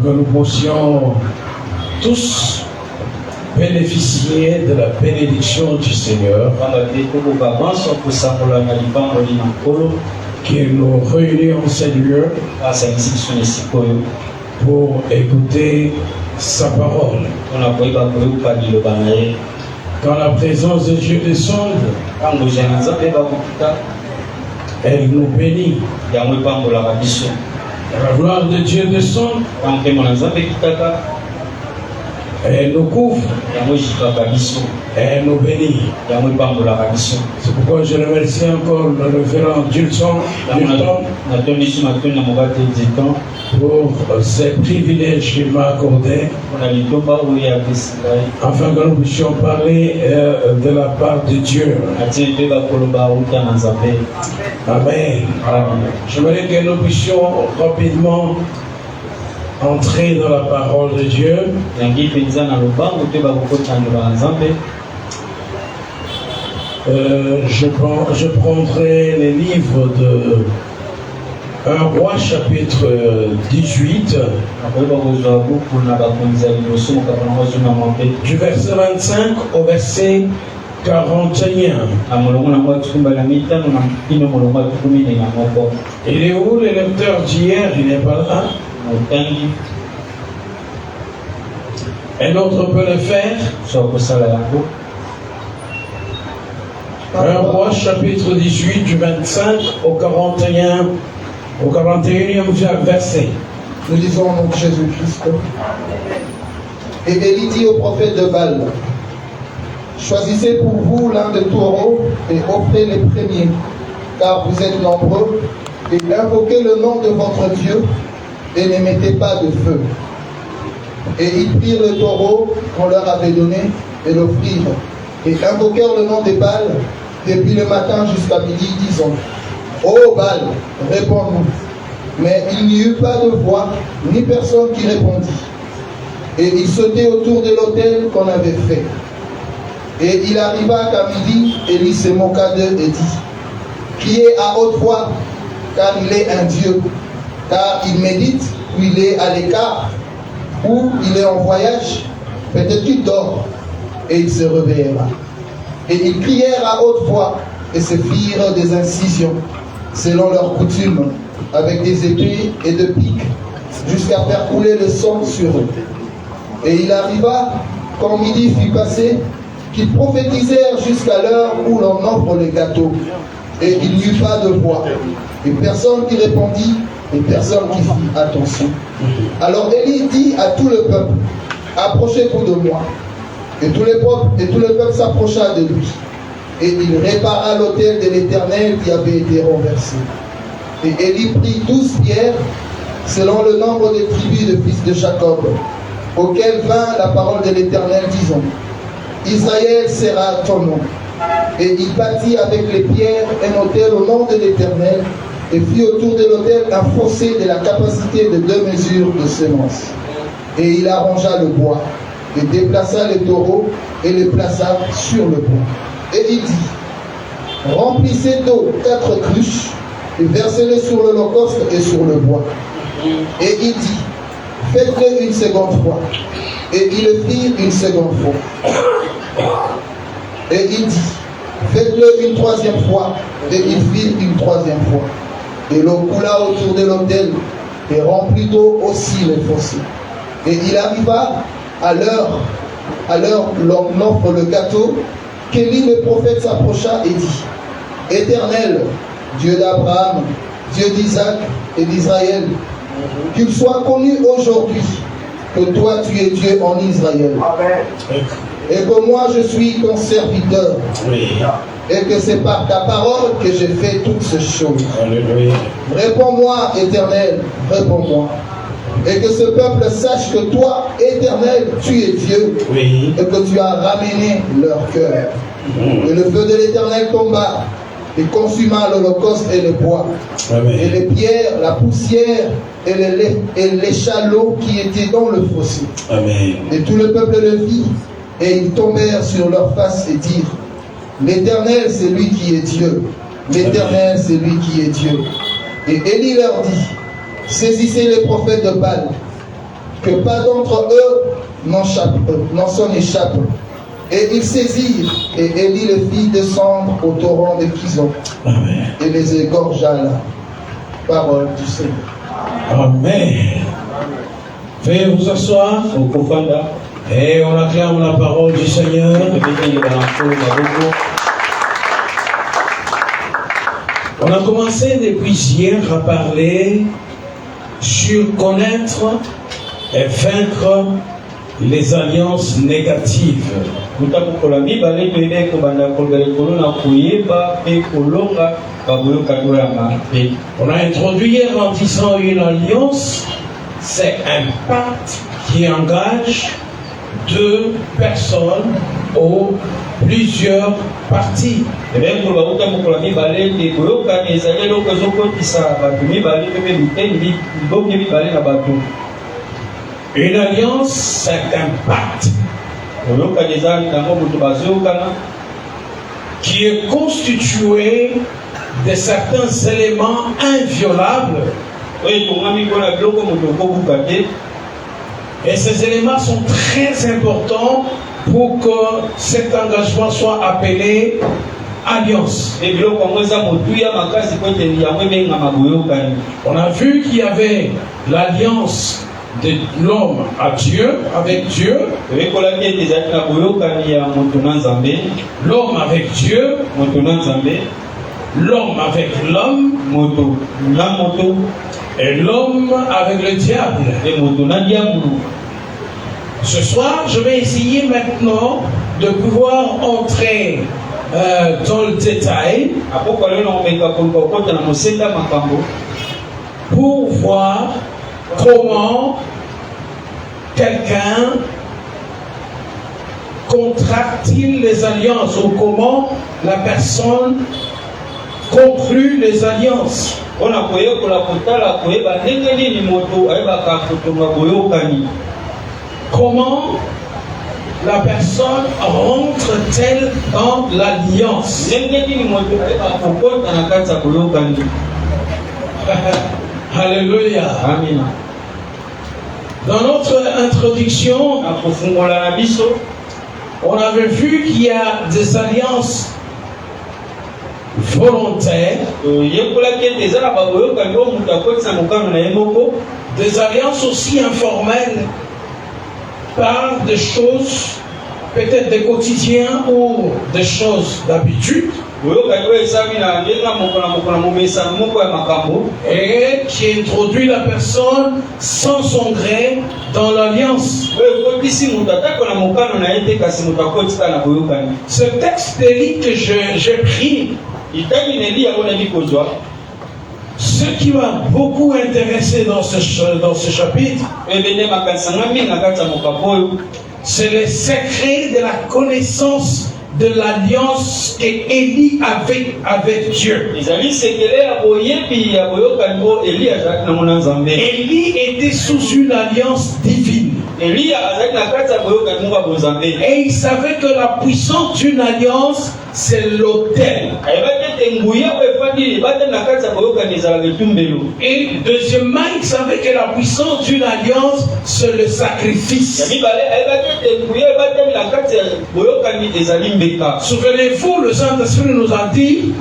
pour que nous puissions tous bénéficier de la bénédiction du Seigneur qui nous réunit en ces lieux pour écouter sa parole. Quand la présence de Dieu descend, elle nous bénit. La gloire de Dieu descend, elle nous couvre, elle nous bénit. C'est pourquoi je remercie encore le révérend Gilson pour ces privilèges qu'il m'a accordés, afin que nous puissions parler de la part de Dieu. Amen. J'aimerais que nous puissions rapidement entrer dans la parole de Dieu. Je prendrai les livres de 1 Roi chapitre 18 du verset 25 au verset 41. Il est où le lecteur d'hier? Il n'est pas là. Un autre peut le faire. 1 Roi chapitre 18 du 25 au 41 au 41e verset. Nous lisons au nom de Jésus-Christ. Et Élie dit au prophète de Baal: choisissez pour vous l'un des taureaux et offrez les premiers, car vous êtes nombreux, et invoquez le nom de votre Dieu et ne mettez pas de feu. Et ils prirent le taureau qu'on leur avait donné et l'offrirent, et invoquèrent le nom de Baal depuis le matin jusqu'à midi, disant: ô Baal, réponds-nous. Mais il n'y eut pas de voix, ni personne qui répondit. Et ils sautaient autour de l'autel qu'on avait fait. Et il arriva qu'à midi, Élie se moqua d'eux et dit: criez à haute voix, car il est un Dieu, car il médite, ou il est à l'écart, ou il est en voyage, peut-être qu'il dort. Et il se réveillera. Et ils crièrent à haute voix, et se firent des incisions, selon leur coutume, avec des épées et de piques, jusqu'à faire couler le sang sur eux. Et il arriva, quand midi fut passé, qu'ils prophétisèrent jusqu'à l'heure où l'on offre les gâteaux. Et il n'y eut pas de voix, et personne qui répondit, et personne qui fit attention. Alors Élie dit à tout le peuple: approchez-vous de moi. Et tout le peuple s'approcha de lui. Et il répara l'autel de l'Éternel qui avait été renversé. Et Élie prit 12 pierres, selon le nombre des tribus de fils de Jacob, auxquelles vint la parole de l'Éternel, disant: Israël sera ton nom. Et il bâtit avec les pierres un autel au nom de l'Éternel, et fit autour de l'autel un fossé de la capacité de 2 mesures de semences. Et il arrangea le bois, et déplaça les taureaux, et les plaça sur le bois. Et il dit: remplissez d'eau 4 cruches, et versez-les sur l'holocauste et sur le bois. Et il dit: faites-le une seconde fois. Et ils le firent une seconde fois. Et il dit: faites-le une 3e fois. Et ils firent une 3e fois. Et l'eau coula autour de l'autel, et remplit d'eau aussi les fossés. Et il arriva à l'heure l'on offre le gâteau, qu'Élie le prophète s'approcha et dit: Éternel, Dieu d'Abraham, Dieu d'Isaac et d'Israël, qu'il soit connu aujourd'hui que toi tu es Dieu en Israël. Amen. Et que moi je suis ton serviteur. Oui. Et que c'est par ta parole que j'ai fait toutes ces choses. Alléluia. Réponds-moi, Éternel, réponds-moi. Et que ce peuple sache que toi, Éternel, tu es Dieu. Oui. Et que tu as ramené leur cœur. Et le feu de l'Éternel tomba et consuma l'holocauste et le bois. Amen. Et les pierres, la poussière et l'échalot qui étaient dans le fossé. Amen. Et tout le peuple le vit, et ils tombèrent sur leur face et dirent: l'Éternel, c'est lui qui est Dieu. L'Éternel, c'est lui qui est Dieu. Et Élie leur dit: saisissez les prophètes de Baal que pas d'entre eux n'en s'en échappe. Et ils saisirent et Élie les fit descendre au torrent de Kison. Amen. Et les égorgea là. Parole du Seigneur. Amen. Veuillez vous asseoir. Et on acclame la parole du Seigneur. On a commencé depuis hier à parler sur connaître et vaincre les alliances négatives. On a introduit hier en disant une alliance, c'est un pacte qui engage deux personnes ou plusieurs parties. Une alliance, c'est un pacte qui est constitué de certains éléments inviolables. Et ces éléments sont très importants pour que cet engagement soit appelé alliance. On a vu qu'il y avait l'alliance de l'homme à Dieu, avec Dieu, l'homme avec Dieu, l'homme avec l'homme, et l'homme avec le diable. Ce soir, je vais essayer maintenant de pouvoir entrer dans le détail pour voir comment quelqu'un contracte-t-il les alliances ou comment la personne conclut les alliances. Comment la personne rentre-t-elle dans l'alliance? Alléluia. Amen. Dans notre introduction, on avait vu qu'il y a des alliances volontaires, des alliances aussi informelles par des choses, peut-être des quotidiens ou des choses d'habitude, et qui introduit la personne sans son gré dans l'alliance. Ce texte d'Élie que j'ai pris, ce qui m'a beaucoup intéressé dans ce chapitre, c'est le secret de la connaissance de l'alliance qu'Élie avait avec Dieu. Élie était sous une alliance divine. Et il savait que la puissance d'une alliance, c'est l'autel. Et deuxièmement, il savait que la puissance d'une alliance, c'est le sacrifice. Souvenez-vous, le Saint-Esprit nous a dit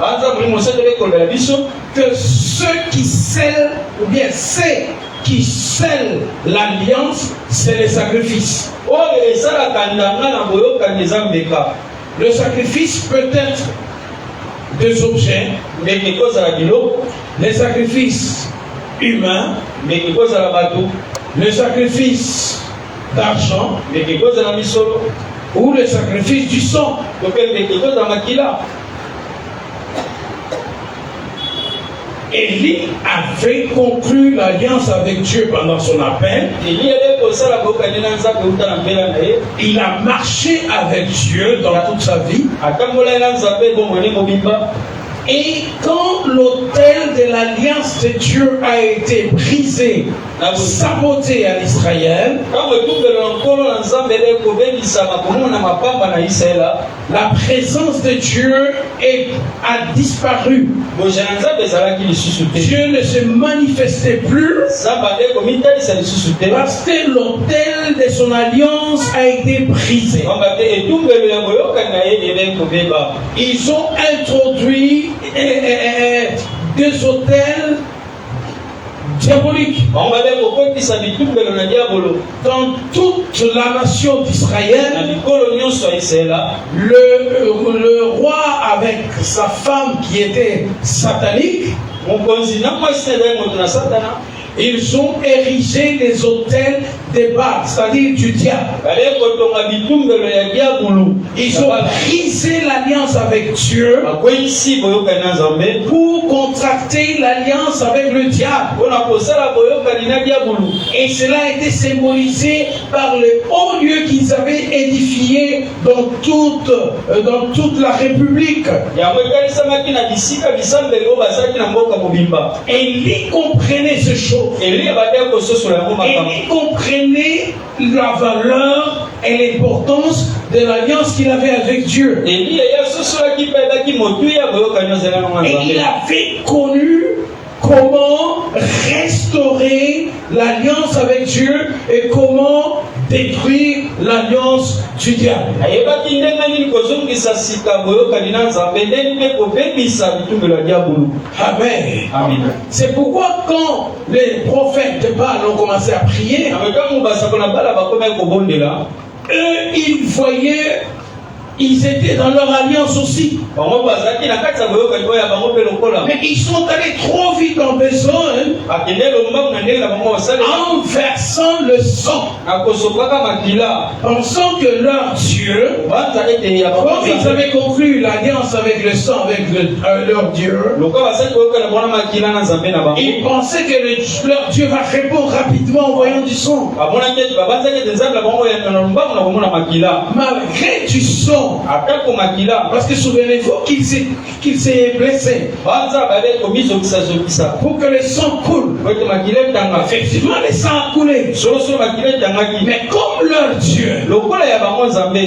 que ceux qui scellent, ou bien c'est qui scelle l'alliance, c'est le sacrifice. Le sacrifice peut être des objets, les sacrifices humains, le sacrifice d'argent, ou le sacrifice du sang. Élie avait conclu l'alliance avec Dieu pendant son appel. Il a marché avec Dieu dans toute sa vie. Et quand l'autel de l'alliance de Dieu a été brisé, saboté à Israël, la présence de Dieu a disparu. Dieu ne se manifestait plus parce que l'autel de son alliance a été brisé. Ils ont introduit deux autels diaboliques dans toute la nation d'Israël. Le roi avec sa femme qui était satanique, ils ont érigé des autels de Baal, c'est-à-dire du diable. Ils ont brisé l'alliance avec Dieu pour contracter l'alliance avec le diable. Et cela a été symbolisé par le haut lieu qu'ils avaient édifié dans toute la République. Et ils comprenaient ce chose. Et il comprenait la valeur et l'importance de l'alliance qu'il avait avec Dieu. Et il avait connu comment restaurer l'alliance avec Dieu et comment détruire l'alliance du diable. Amen. Amen. C'est pourquoi quand les prophètes de Baal ont commencé à prier, eux, ils voyaient, ils étaient dans leur alliance aussi. Mais ils sont allés trop vite en besoin en versant le sang, pensant que leur Dieu, comme ils avaient conclu l'alliance avec le sang, avec leur Dieu, ils pensaient que leur Dieu va répondre rapidement en voyant du sang. Malgré du sang, parce que souvenez-vous qu'il s'est blessé. Pour que le sang coule. Effectivement, le sang a coulé. Mais comme leur Dieu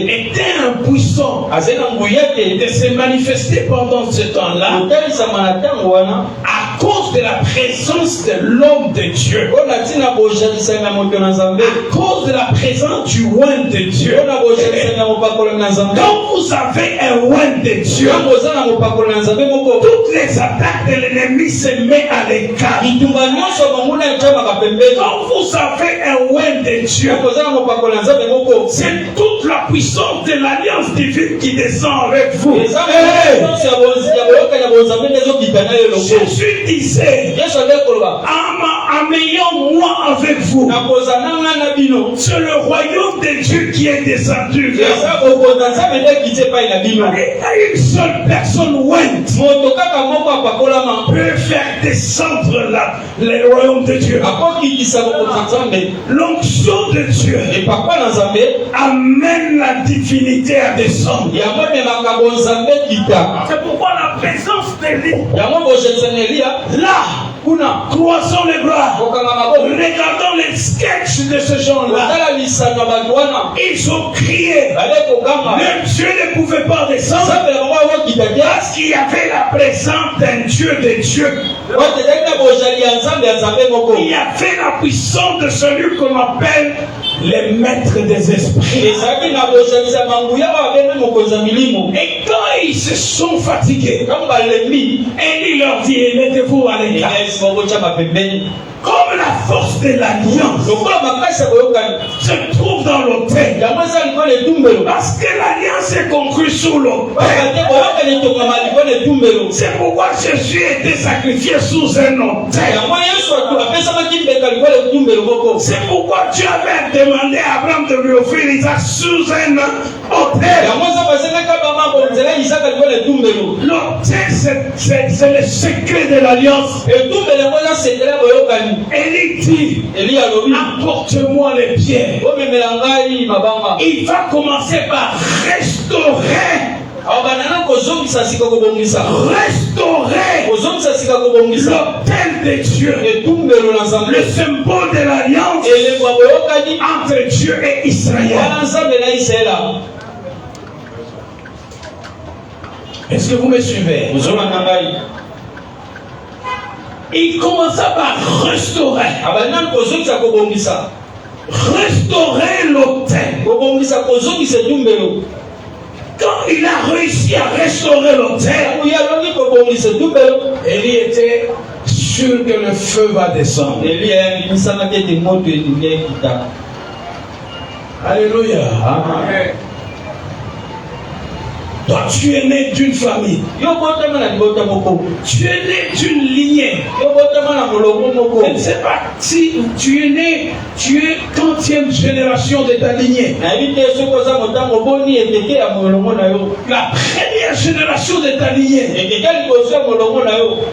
était impuissant de se manifester pendant ce temps-là, à cause de la présence de l'homme de Dieu, à cause de la présence du oint de Dieu, quand vous avez un oint de Dieu, toutes les attaques de l'ennemi se mettent à l'écart. Quand vous avez un oint de Dieu, c'est toute la puissance de l'alliance divine qui descend avec vous. Jésus disait, en ayant moi avec vous, c'est le royaume de Dieu qui est descendu vers vous. Il y a une seule personne ointe peut faire descendre le royaume de Dieu. L'onction de Dieu amène la divinité à descendre. C'est pourquoi la présence d'Élie, là, croisons les bras, regardons les sketchs de ce genre-là. Ils ont crié. Même Dieu ne pouvait pas descendre parce qu'il y avait la présence d'un Dieu de Dieu. Il y avait la puissance de celui qu'on appelle les maîtres des esprits. Et quand ils se sont fatigués, Élie leur dit, mettez-vous à l'écart. Comme la force de l'alliance se trouve dans l'autel. Parce que l'alliance est conclue sous l'autel. C'est pourquoi Jésus a été sacrifié sous un autel. C'est pourquoi Dieu avait demandé à Abraham de lui offrir Isaac sous un autel. L'autel, c'est le secret de l'alliance. Élie dit, apporte-moi les pierres. Il va commencer par restaurer l'autel de Dieu, le symbole de l'alliance entre Dieu et Israël. Est-ce que vous me suivez? Il commença par restaurer. Restaurer l'autel. Quand il a réussi à restaurer l'autel, Élie était sûr que le feu va descendre. Alléluia. Amen. Toi, tu es né d'une famille. Tu es né d'une lignée. Je ne sais pas si tu es né, tu es 40e génération de ta lignée. La première génération de ta lignée,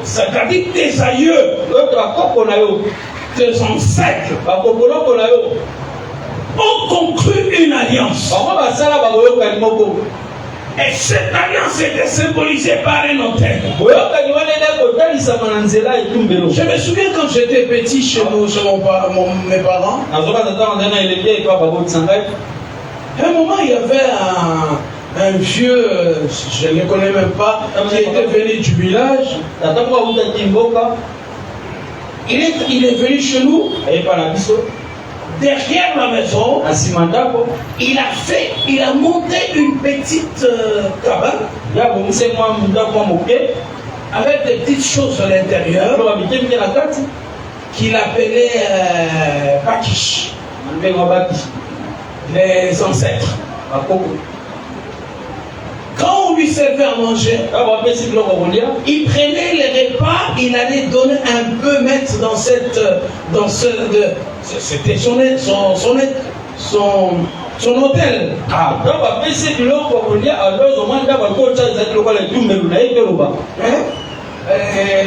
c'est-à-dire tes aïeux, tes ancêtres, ont conclu une alliance. Et cette alliance était symbolisée par un autel. Je me souviens quand j'étais petit chez nous, chez mes parents. À un moment, il y avait un vieux, je ne le connais même pas, qui était venu du village. Il est venu chez nous. Derrière la maison, il a monté une petite cabane avec des petites choses à l'intérieur qu'il appelait Bakish, les ancêtres. Quand on lui servait à manger, il prenait les repas, il allait donner un peu, mettre c'était son hôtel.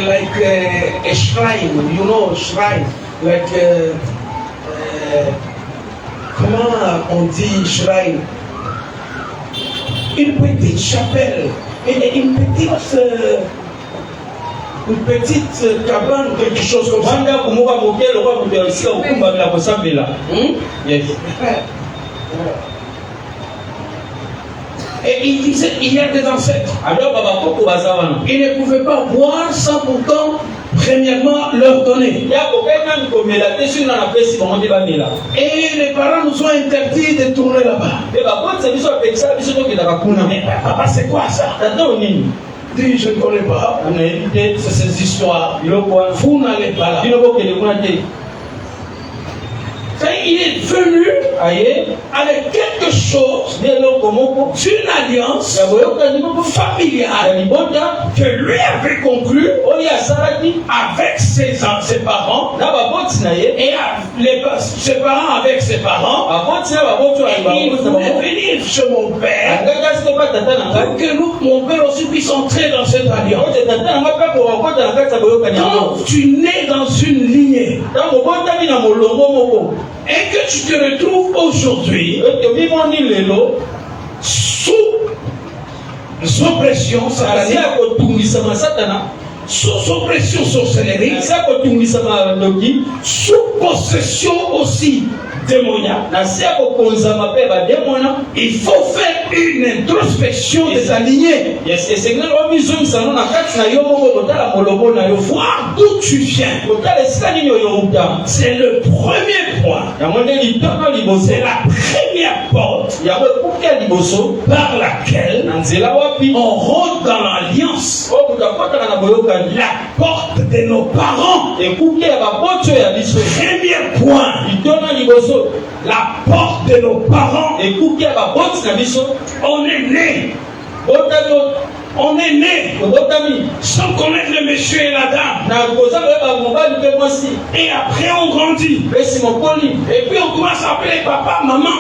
Like a shrine, you know, shrine. Like, comment on dit shrine? Une petite chapelle, une petite cabane, quelque chose comme ça. Et il disait, il y a des ancêtres. Il ne pouvait pas boire sans pourtant, premièrement, leur donner. Et les parents nous ont interdit de tourner là-bas. Mais papa, c'est quoi ça? Dis, je ne connais pas. C'est ces histoires. Vous n'allez pas là. Il est venu avec quelque chose d'une alliance familiale que lui avait conclue avec ses parents et ses parents avec ses parents. Il voulait venir chez mon père pour que mon père aussi puisse entrer dans cette alliance. Quand tu nais dans une lignée et que tu te retrouves aujourd'hui sous oppression satanique, sous oppression sorcellerie, sous possession aussi démoniaque, il faut faire une introspection de sa lignée. Voir d'où tu viens. C'est le premier point. C'est la première porte par laquelle on rentre dans l'alliance. La porte de nos parents. Premier point. La porte de nos parents. On est né. On est né sans connaître le monsieur et la dame. Et après on grandit. Et puis on commence à appeler papa, maman.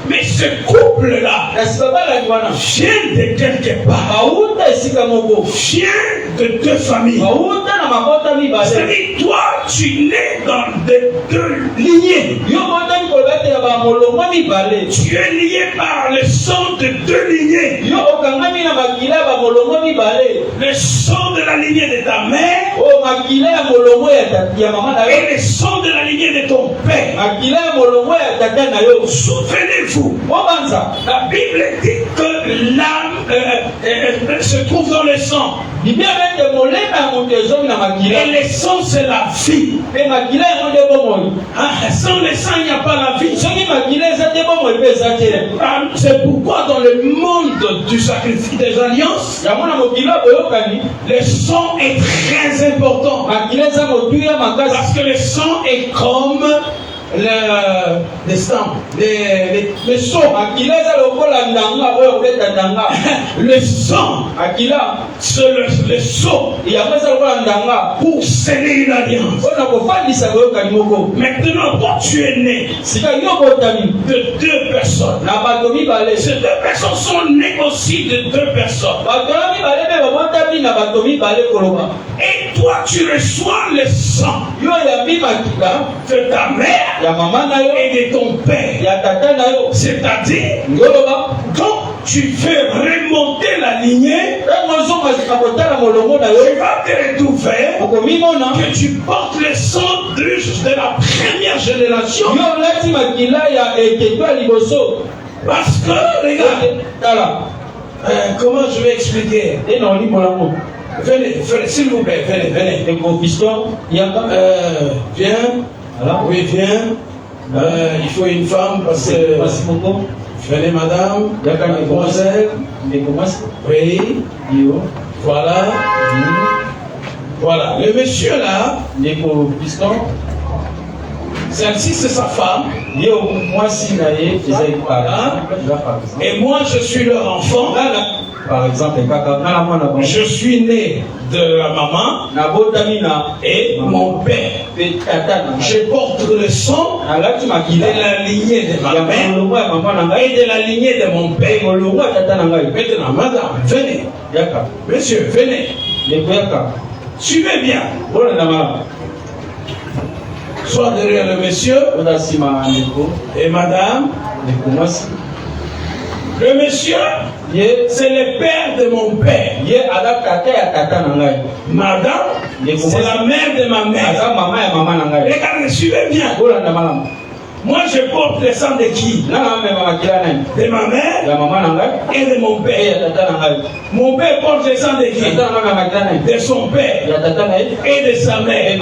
Mais ce couple-là vient de quelque part. Vient de deux familles. C'est-à-dire, toi, tu nais dans deux lignées. Tu es lié par le sang de deux lignées. Le sang de la lignée de ta mère et le sang de la lignée de ton père. Souvenez-vous, la Bible dit que l'âme se trouve dans le sang. Et le sang, c'est la vie. Sans le sang, il n'y a pas la vie. C'est pourquoi dans le monde du sacrifice des alliances, le sang est très important. Parce que le sang est comme les stamps, les sceaux. Le sang, c'est le sceau pour sceller une alliance. Maintenant, toi tu es né de deux personnes. Ces deux personnes sont nées aussi de deux personnes. Et toi tu reçois le sang de ta mère et de ton père. C'est-à-dire, quand tu fais remonter la lignée, tu vas te retrouver que tu portes le sang de la première génération. Parce que, regarde, comment je vais expliquer? Venez, s'il vous plaît, venez. Viens. Oui, viens. Il faut une femme parce que... Venez, madame. Mademoiselle. Oui. Voilà. Voilà. Le monsieur là, celle-ci c'est sa femme. Et moi je suis leur enfant. Par exemple, je suis né de la maman et mon père. Je porte le sang de la lignée de ma mère et de la lignée de mon père. Maintenant, madame, venez. Monsieur, venez. Suivez bien. Soit derrière le monsieur et madame. Le monsieur, c'est le père de mon père. Madame, c'est la mère de ma mère. Regardez, suivez bien. Moi, je porte le sang de qui? De ma mère et de mon père. Mon père porte le sang de qui? De son père et de sa mère.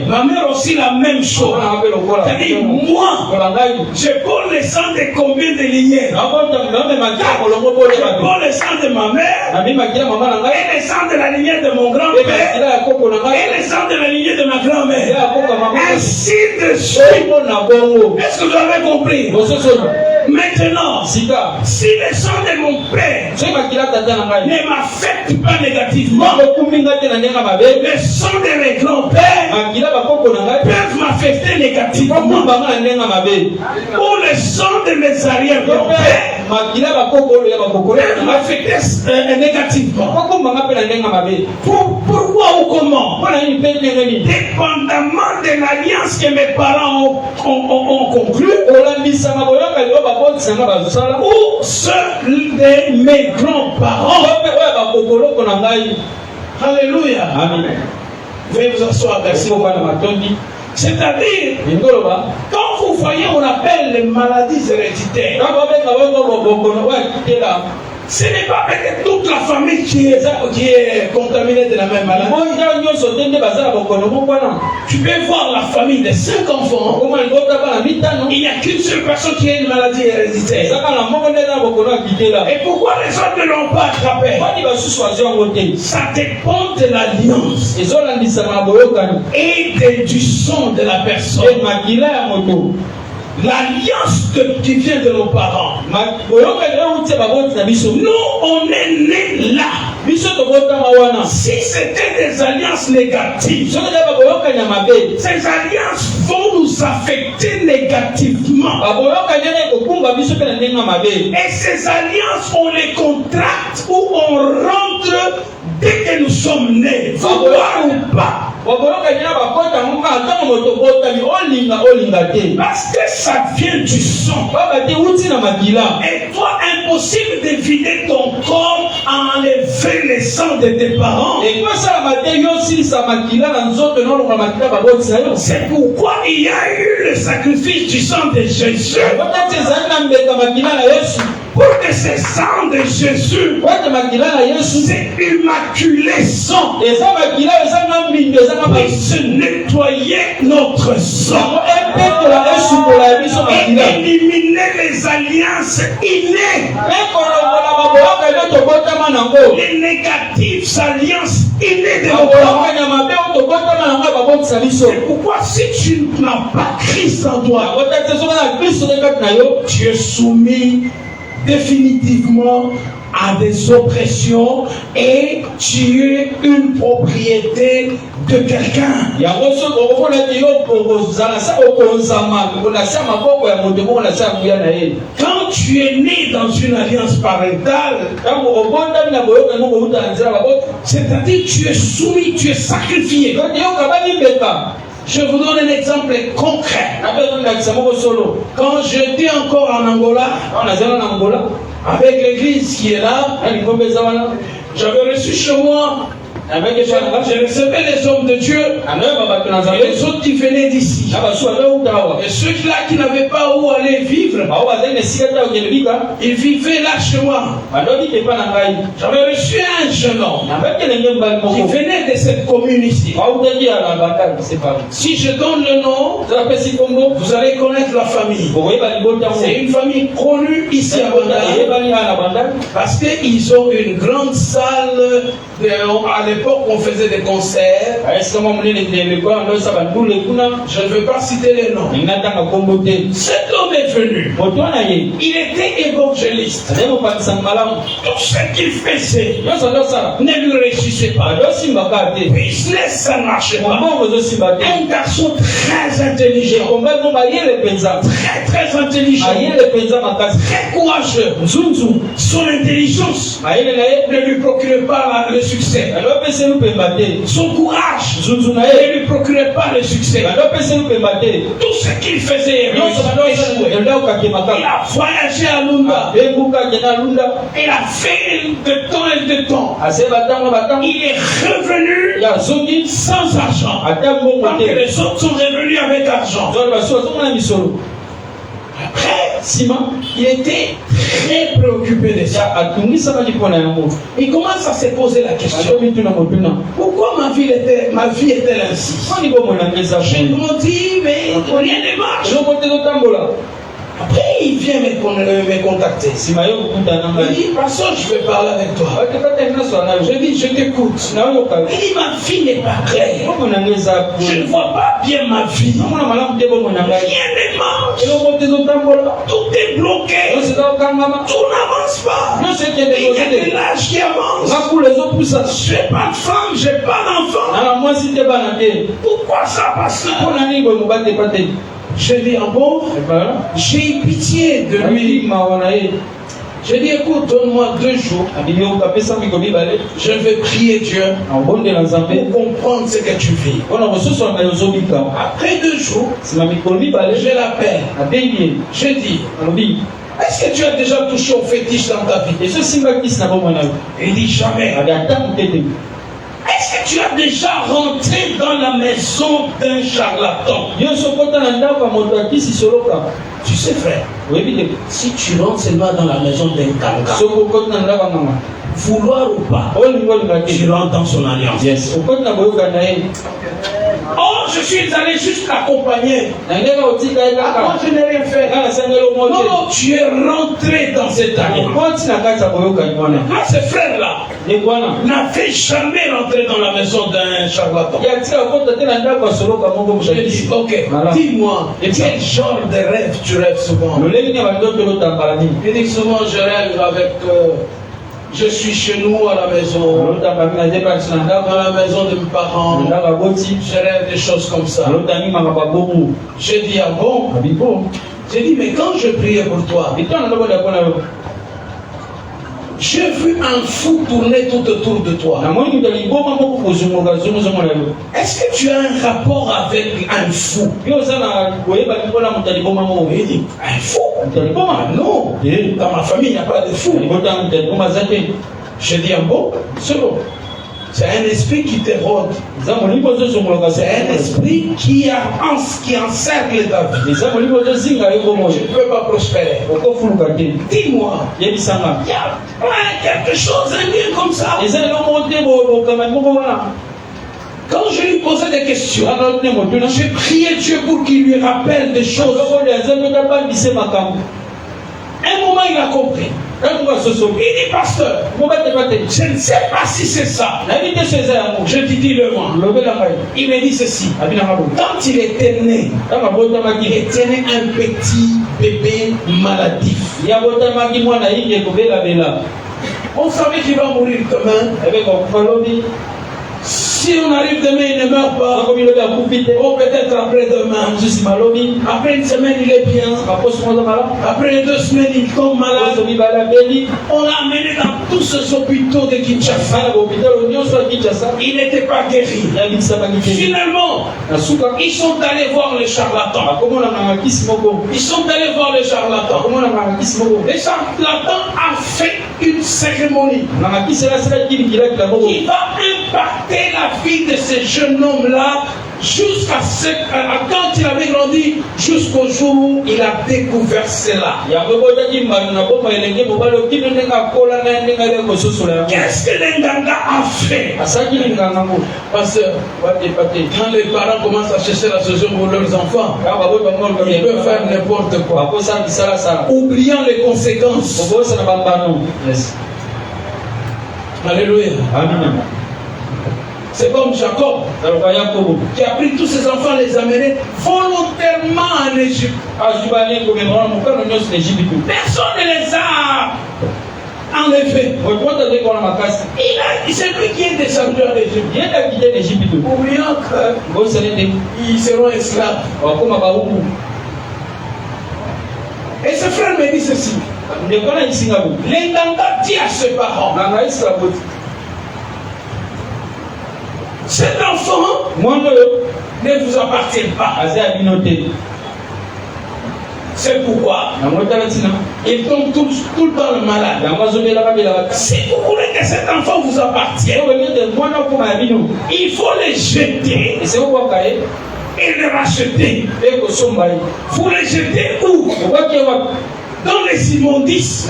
Ma mère aussi la même chose. C'est-à-dire, moi, je porte le sang de combien de lignées? Je porte le sang de ma mère et le sang de la lignée de mon grand-père et le sang de la lignée de ma grand-mère. Ainsi de suite. Est-ce que vous avez compris? Maintenant, si le sang de mon père ne m'affecte pas négativement, le sang de mes grands-pères peuvent m'affecter négativement. Ou le sang de mes arrière-grands-pères peuvent m'affecter négativement. Pourquoi ou comment? Dépendamment de l'alliance que mes parents ont conclue, ou ceux de mes grands-parents. Alléluia. Amen. Veuillez vous asseoir, merci. C'est-à-dire, quand vous voyez, on appelle les maladies héréditaires. Ce n'est pas peut-être toute la famille qui est contaminée de la même maladie. Tu peux voir la famille de 5 enfants. Il n'y a qu'une seule personne qui a une maladie héréditaire. Et pourquoi les autres ne l'ont pas attrapé? Ça dépend de l'alliance et du sang de la personne. L'alliance qui vient de nos parents. Nous, on est nés là. Si c'était des alliances négatives, ces alliances vont nous affecter négativement. Et ces alliances, on les contracte ou on rentre dès que nous sommes nés. Vouloir ou pas. Parce que ça vient du sang. Et toi, impossible de vider ton corps à enlever le sang de tes parents. C'est pourquoi il y a eu le sacrifice du sang de Jésus pour que ce sang de Jésus, c'est immaculé sang, puisse nettoyer notre sang et éliminer les alliances innées, les négatives alliances innées de nos parents. C'est pourquoi si tu n'as pas Christ en toi, tu es soumis définitivement à des oppressions et tu es une propriété de quelqu'un. Quand tu es né dans une alliance parentale, c'est-à-dire tu es soumis, tu es sacrifié. Je vous donne un exemple concret. Quand j'étais encore en Angola, avec l'église qui est là, j'avais reçu chez moi, je recevais les hommes de Dieu et les autres qui venaient d'ici. Et ceux-là qui n'avaient pas où aller vivre, ils vivaient là chez moi. J'avais reçu un jeune homme qui venait de cette commune ici. Si je donne le nom, vous allez connaître la famille. C'est une famille connue ici à Bandar, parce qu'ils ont une grande salle à l'époque on faisait des concerts. Je ne veux pas citer les noms. Cet homme est venu. Il était évangéliste. Tout ce qu'il faisait ne lui réussissait pas. Business, ça ne marchait pas. Un garçon très intelligent. Très intelligent. Très courageux. Son intelligence ne lui procurait pas le succès. Son courage ne lui procurait pas le succès. Tout ce qu'il faisait, il a voyagé à Lunda. Il a fait de temps et de temps. Il est revenu sans argent. Quand les autres sont revenus avec argent. Après, il était très préoccupé de ça. Il commence à se poser la question. Pourquoi ma vie est-elle ainsi? Je me dis, mais rien ne marche. Après, il vient me contacter. Il dit, pasteur, je vais parler avec toi. Je dis, je t'écoute. Il dit, ma vie n'est pas claire. Je ne vois pas bien ma vie. Rien ne marche. Tout est bloqué. Tout n'avance pas. Il y a de l'âge qui avance. Je n'ai pas de femme, je n'ai pas d'enfant. Pourquoi ça passe là? J'ai dit, bon, j'ai eu pitié de lui. J'ai dit, écoute, donne-moi 2 jours. Je vais prier Dieu pour comprendre ce que tu vis. Après 2 jours, je l'appelle. J'ai dit, est-ce que tu as déjà touché au fétiche dans ta vie? Il dit, jamais. Est-ce que tu as déjà rentré dans la maison d'un charlatan? Tu sais, frère, si tu rentres seulement dans la maison d'un kanga, vouloir ou pas, tu rentres dans son alliance. Yes. Oh, je suis allé juste l'accompagner. Moi, je n'ai rien fait. Non, tu es rentré dans cette alliance. Ah, ce frère-là n'avait jamais rentré dans la maison d'un charlatan. Je dis, ok, dis-moi, quel genre de rêve tu rêves souvent? Il dit souvent, je rêve avec... je suis chez nous à la maison, dans la maison de mes parents, je rêve des choses comme ça. J'ai dit, ah bon? J'ai dit, mais quand je priais pour toi, j'ai vu un fou tourner tout autour de toi. Est-ce que tu as un rapport avec un fou? Il dit, un fou? Non, dans ma famille il n'y a pas de fou. J'ai dit, bon, c'est bon. C'est un esprit qui t'érode. C'est un esprit qui encercle ta vie. Tu ne peux pas prospérer. Dis-moi, il y a quelque chose à dire comme ça. Quand je lui posais des questions, j'ai prié Dieu pour qu'il lui rappelle des choses. Un moment, il a compris. Il dit, pasteur, je ne sais pas si c'est ça. Je lui dis le moi. Il me dit ceci. Quand il était né, il était né un petit bébé maladif. On savait qu'il va mourir demain. Si on arrive demain, il ne meurt pas. Ou peut-être après-demain. Après une semaine, il est bien. Après 2 semaines, il tombe malade. On l'a amené dans tous ces hôpitaux de Kinshasa. Il n'était pas guéri. Finalement, ils sont allés voir les charlatans. Ils sont allés voir les charlatans. Les charlatans ont fait une cérémonie qui va impacter la vie de ce jeune homme-là jusqu'à quand il avait grandi, jusqu'au jour où il a découvert cela. Qu'est-ce que l'Enganga a fait? Pasteur, quand les parents commencent à chercher la solution pour leurs enfants, ils peuvent faire n'importe quoi, oubliant les conséquences. Alléluia. Amen. C'est comme Jacob qui a pris tous ses enfants, les amener volontairement en Égypte. Personne ne les a enlevés. C'est lui qui est descendu en Égypte. Oubliant qu'ils seront esclaves. Et ce frère me dit ceci. L'Enganga dit à ses parents, cet enfant ne vous appartient pas. C'est pourquoi il tombe tout le temps le malade. Si vous voulez que cet enfant vous appartienne, il faut les jeter et les racheter. Vous les jetez où? Dans les immondices.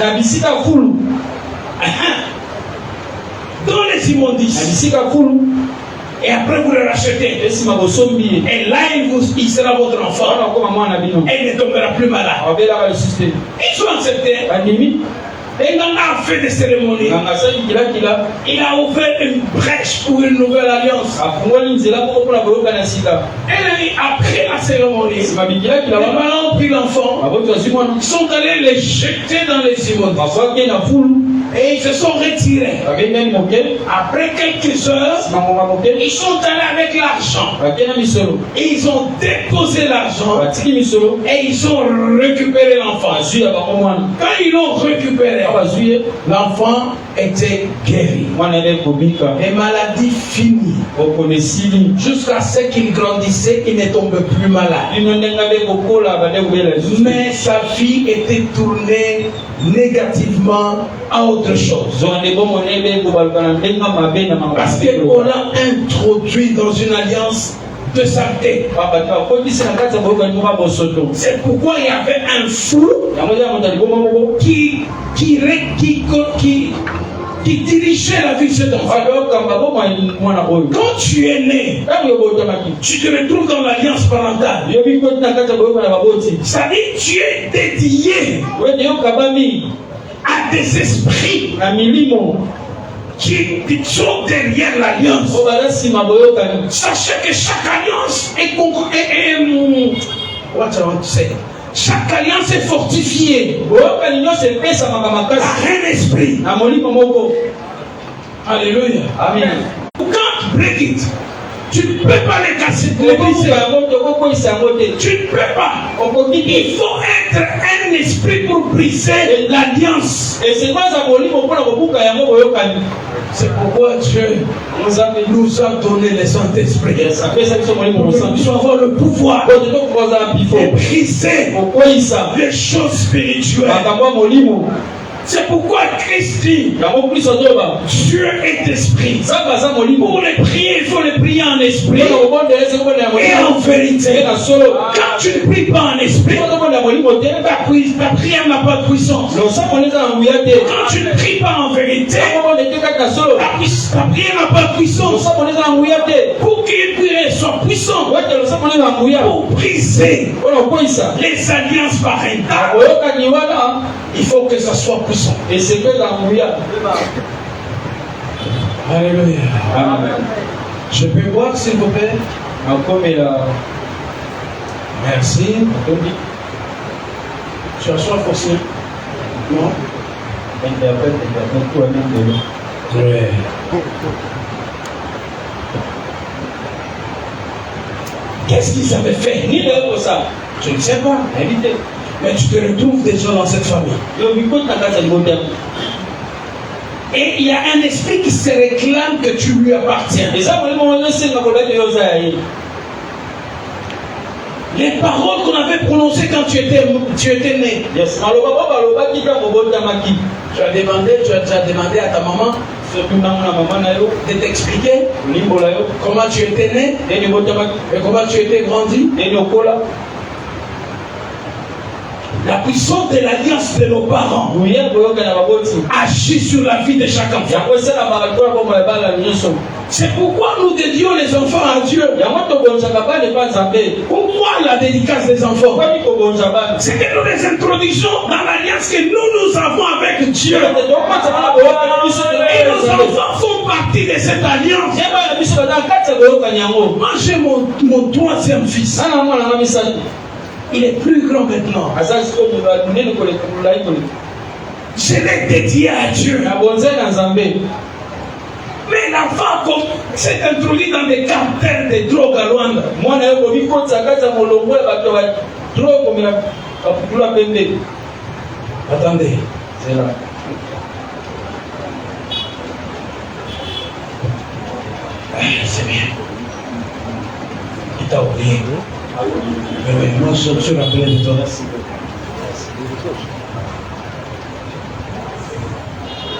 Dans les immondices. Et après vous le rachetez. Et là il sera votre enfant. Et il ne tombera plus malade. Ils ont accepté. Et il a fait des cérémonies. Il a ouvert une brèche pour une nouvelle alliance. Et après la cérémonie, les parents ont pris l'enfant. Ils sont allés les jeter dans les immondices. Et ils se sont retirés. Après quelques heures, ils sont allés avec l'argent. Et ils ont déposé l'argent. Et ils ont récupéré l'enfant. Quand ils l'ont récupéré, l'enfant était guéri. Les maladies finies. Jusqu'à ce qu'il grandissait, il ne tombait plus malade. Mais sa vie était tournée négativement à autre chose. Parce qu'on l'a introduit dans une alliance de saleté. C'est pourquoi il y avait un flou qui dirigeait la vie de cet enfant. Quand tu es né, tu te retrouves dans l'alliance parentale. C'est-à-dire tu es dédié à des esprits qui sont derrière l'alliance. Sachez que chaque alliance chaque alliance est fortifiée par un esprit. Alléluia. Amen. You can't break it. Tu ne peux pas les casser. Tu ne peux pas. Il faut être un esprit pour briser l'alliance. C'est pourquoi Dieu nous a donné le Saint-Esprit. Nous puissions avoir le pouvoir de briser les choses spirituelles. C'est pourquoi Christ dit Dieu est esprit. Pour les prier, il faut les prier en esprit et en vérité. Quand tu ne pries pas en esprit, ta prière n'a pas de puissance. Quand tu ne pries pas en vérité, ta prière n'a pas de puissance. Pour qu'une prière soit puissante, pour briser les alliances parentales, il faut que ça soit puissant. Et c'est que l'embrouillard. Alléluia. Amen. Je peux boire s'il vous plaît? Merci. Tu as soif aussi? Non? Oui. Qu'est-ce qu'ils avaient fait? Je ne sais pas. Mais tu te retrouves déjà dans cette famille. Et il y a un esprit qui se réclame que tu lui appartiens. Les paroles qu'on avait prononcées quand tu étais né. Yes. Tu as demandé à ta maman de t'expliquer comment tu étais né et comment tu étais grandi. La puissance de l'alliance de nos parents agit sur la vie de chaque enfant. C'est pourquoi nous dédions les enfants à Dieu. Pourquoi la dédicace des enfants? C'est que nous les introduisons dans l'alliance que nous avons avec Dieu. Et nos enfants font partie de cette alliance. Moi j'ai mon troisième fils. Il est plus grand maintenant. Je l'ai dédié à Dieu. Mais l'enfant s'est introduit dans des cartels de drogue à Luanda. Attendez. C'est là. C'est bien. Il t'a oublié. Mais moi, je suis rappelé de toi.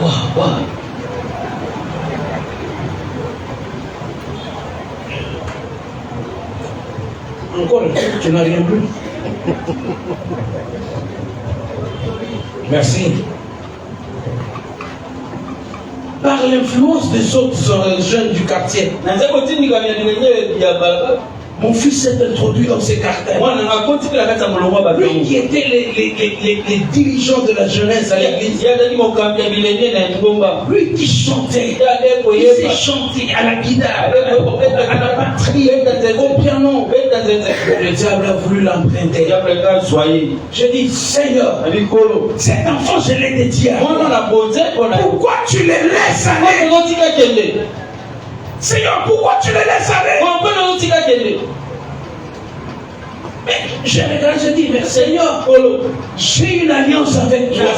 Wow. Encore une fois, tu n'as rien plus. Merci. Par l'influence des autres jeunes du quartier, mon fils s'est introduit dans ces cartels. Lui qui était les dirigeants de la jeunesse à l'église. Lui qui chantait. Il s'est chanté à la guitare, à la batterie, au piano. Le diable a voulu l'emprunter. Je dis, Seigneur, cet enfant, je l'ai dédié à toi. Pourquoi tu le laisses aller? Seigneur, pourquoi tu le laisses aller? Mais je regarde, je dis, mais Seigneur, j'ai une alliance avec toi.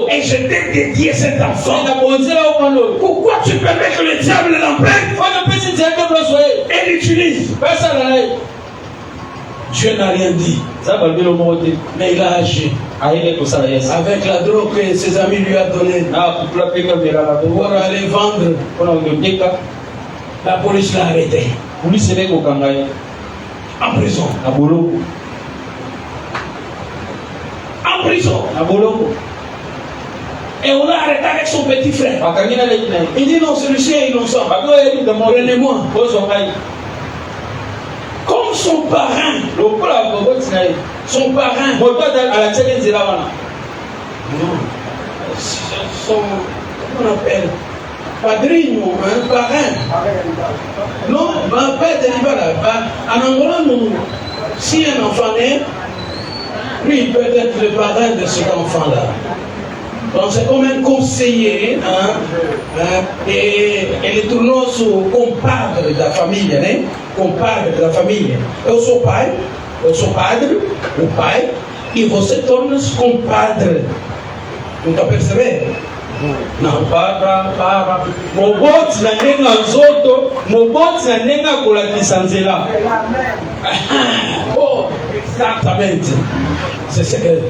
Et je t'ai dédié cet enfant. Pourquoi tu permets que le diable l'emprunte et l'utilise? Dieu n'a rien dit. Mais il a agi. Avec la drogue que ses amis lui ont donnée pour aller vendre, la police l'a arrêté. En prison. En prison. Et on l'a arrêté avec son petit frère. Il dit non, celui-ci est innocent. Prenez-moi. Comme son parrain. Son parrain. Non. Comment on appelle? Padrino, un parrain. Non, pas délibéré. En Angola, si un enfant naît, lui il peut être le parrain de cet enfant-là. Donc c'est comme un conseiller, et les tournois sont compadres de la famille, compadre de la famille. Eu sou pai, eu sou padre, o pai, e você torna-se compadre. Não está percebendo? Não, para. Moboti na nenga zoto, moboti na nenga kulakisa nzela. Oh, exatamente. C'est ce que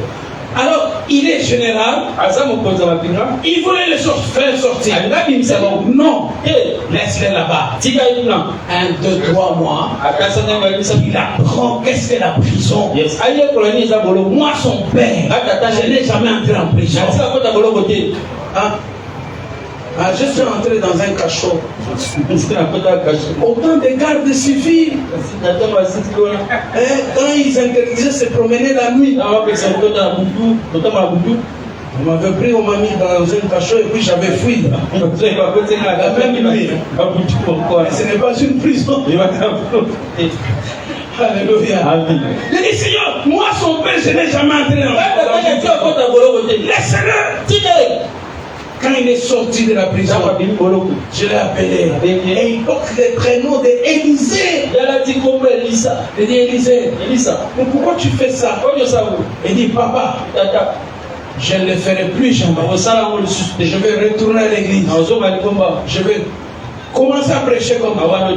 Alors, il est général. Il voulait les faire sortir. Non, laisse-les là-bas. 1, 2, 3 mois. Il apprend qu'est-ce que la prison. Moi, son père, je n'ai jamais entré en prison. Je suis entré dans un cachot. Autant de gardes civils. Quand ils interdisaient de se promener la nuit. On m'avait pris, on m'a mis dans un cachot et puis j'avais fui. La même nuit. Mais ce n'est pas une prison. Alléluia. Il dit, Seigneur, moi son père, je n'ai jamais entré en prison. Laisse-le. Quand il est sorti de la prison, je l'ai appelé. Et il porte le prénom d'Élisée. Il dit, Élisée, mais pourquoi tu fais ça? Il dit, papa, je ne le ferai plus jamais. Je vais retourner à l'église. Je vais commencer à prêcher comme avant.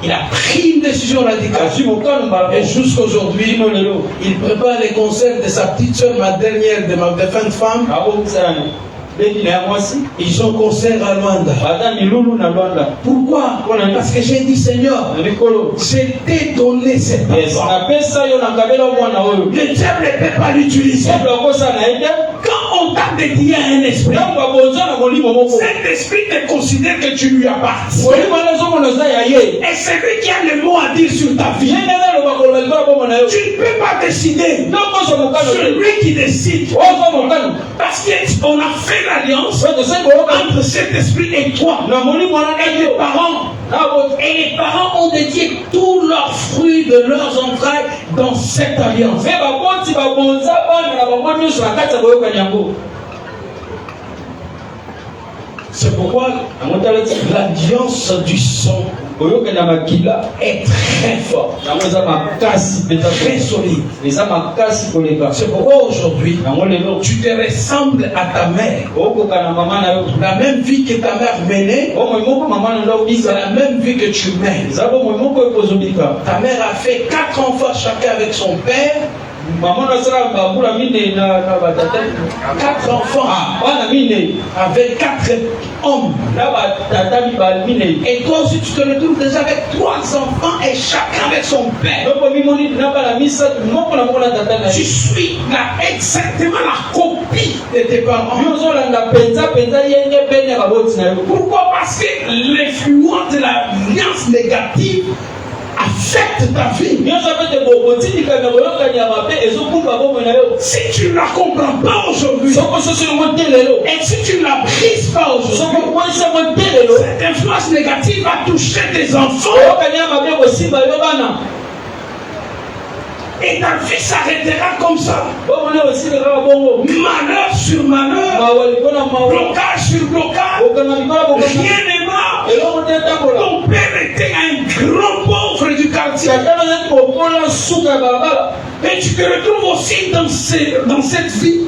Il a pris une décision radicale. Et jusqu'aujourd'hui, il prépare les concerts de sa petite soeur, ma dernière, de ma défunte femme. Ils ont concert à Luanda. Pourquoi? Parce que j'ai dit, Seigneur, je t'ai donné cette personne. Le diable ne peut pas l'utiliser. Quand on t'a dédié à un esprit, cet esprit te considère que tu lui appartiens. Et c'est lui qui a le mot à dire sur ta vie. Tu ne peux pas décider. C'est lui qui décide. Parce qu'on a fait l'alliance entre cet esprit et toi. Et les parents. Et les parents ont dédié tous leurs fruits de leurs entrailles dans cette alliance. C'est pourquoi l'alliance du sang est très forte, très solide. C'est pourquoi aujourd'hui tu te ressembles à ta mère. La même vie que ta mère menait, c'est la même vie que tu mènes. Ta mère a fait 4 enfants chacun avec son père. 4 enfants avec 4 hommes. Et toi aussi tu te retrouves déjà avec 3 enfants et chacun avec son père. Tu suis exactement la copie de tes parents. Pourquoi? Parce que l'influence de l'alliance négative affecte ta vie. Si tu ne la comprends pas aujourd'hui, et si tu ne la brises pas aujourd'hui, cette influence négative va toucher tes enfants. Et ta vie s'arrêtera comme ça. Malheur sur malheur, blocage sur blocage, rien n'est mort. Ton père était un grand pauvre du quartier. Et tu te retrouves aussi dans cette vie.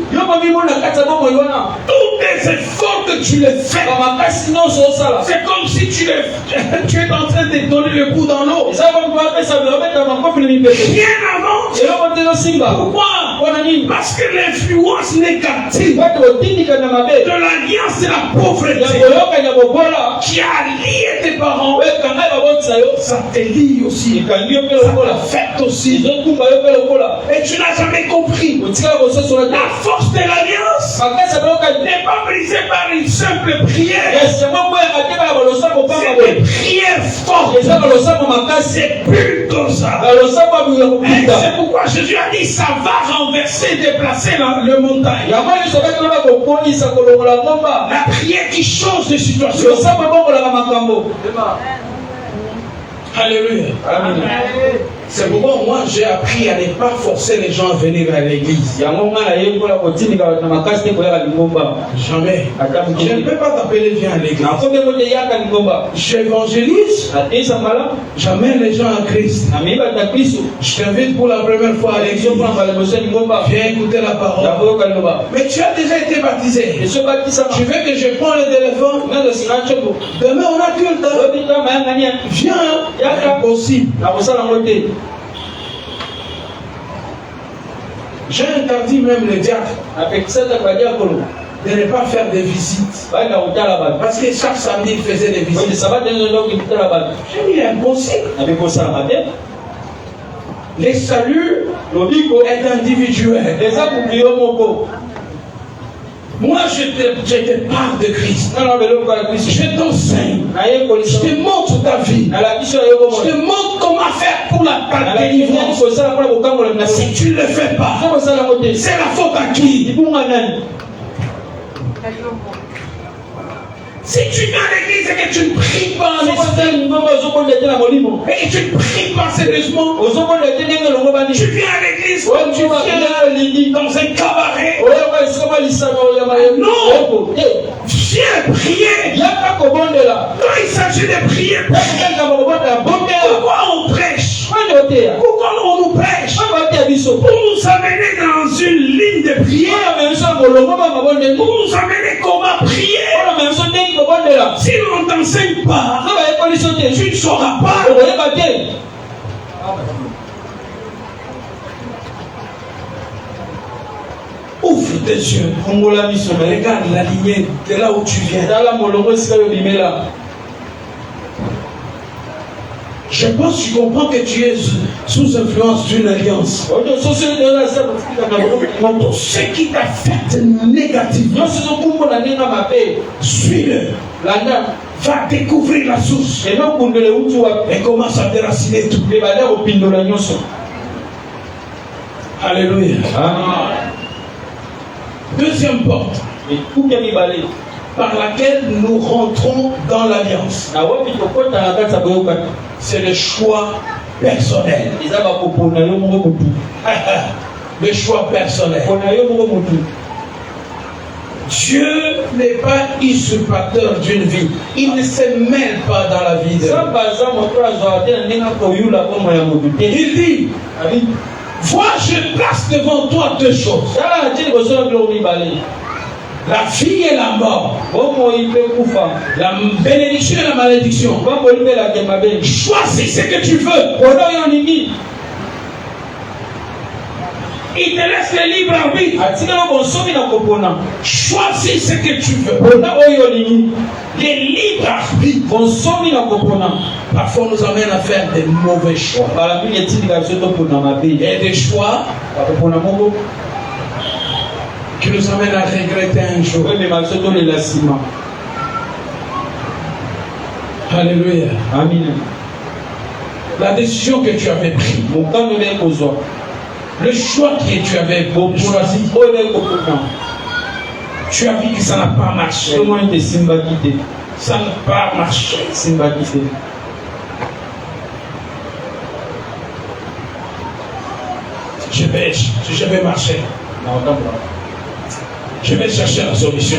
Tous les efforts que tu les fais, c'est comme si tu es en train de donner le coup dans l'eau. Rien avant. Pourquoi? Parce que l'influence négative de l'alliance de la pauvreté qui a lié tes parents, ça te lie aussi. Ça t'affecte aussi. Et tu n'as jamais compris. La force de l'alliance n'est pas brisée par une simple prière. C'est des prières fortes. C'est plus que ça. Et c'est pourquoi Jésus a dit ça va renverser, déplacer le montagne. La prière qui change de situation. Alléluia. Amen. C'est pourquoi moi j'ai appris à ne pas forcer les gens à venir à l'église. Jamais. Je ne peux pas t'appeler viens à l'église. J'évangélise. J'amène les gens à Christ. Je t'invite pour la première fois à l'église. Viens écouter la parole. Mais tu as déjà été baptisé. Tu veux que je prenne le téléphone? Demain on a tout le temps. Viens. Impossible. J'ai interdit même le diacre de ne pas faire des visites. Parce que chaque samedi, il faisait des visites. J'ai dit impossible. Le salut est individuel. Moi, je te parle de Christ. Je t'enseigne. Je te montre ta vie. Je te montre comment faire pour ta délivrance. Si tu ne le fais pas, c'est la faute à qui? Si tu viens à l'église et que tu ne pries pas en esprit, et que tu ne pries pas sérieusement, tu viens à l'église comme tu viens dans un cabaret. Non, viens prier. Quand il s'agit de prier, pourquoi on prêche? Pourquoi on nous prêche? Pour nous amener dans une ligne de prière. Pour nous amener comment prier. Si on ne t'enseigne pas, tu ne sauras pas. Ouvre tes yeux. Regarde la lignée de là où tu viens. Je pense que tu comprends que tu es sous influence d'une alliance. Tout ce qui t'affecte négativement, suis-le. Va découvrir la source. Et commence à déraciner tout. Alléluia. Deuxième porte par laquelle nous rentrons dans l'alliance, c'est le choix personnel. Le choix personnel. Dieu n'est pas usurpateur d'une vie. Il ne se mêle pas dans la vie de l'autre. Il dit, vois, je place devant toi deux choses. La vie et la mort. La bénédiction et la malédiction. Choisis ce que tu veux. Il te laisse le libre arbitre. Choisis ce que tu veux. Les libres arbitres parfois nous amènent à faire des mauvais choix. Et des choix qui nous amènent à regretter un jour. Alléluia. Amen. La décision que tu avais prise, le choix que tu avais choisi, tu as vu que ça n'a pas marché. Ça n'a pas marché. Je vais marcher. Je vais chercher la solution.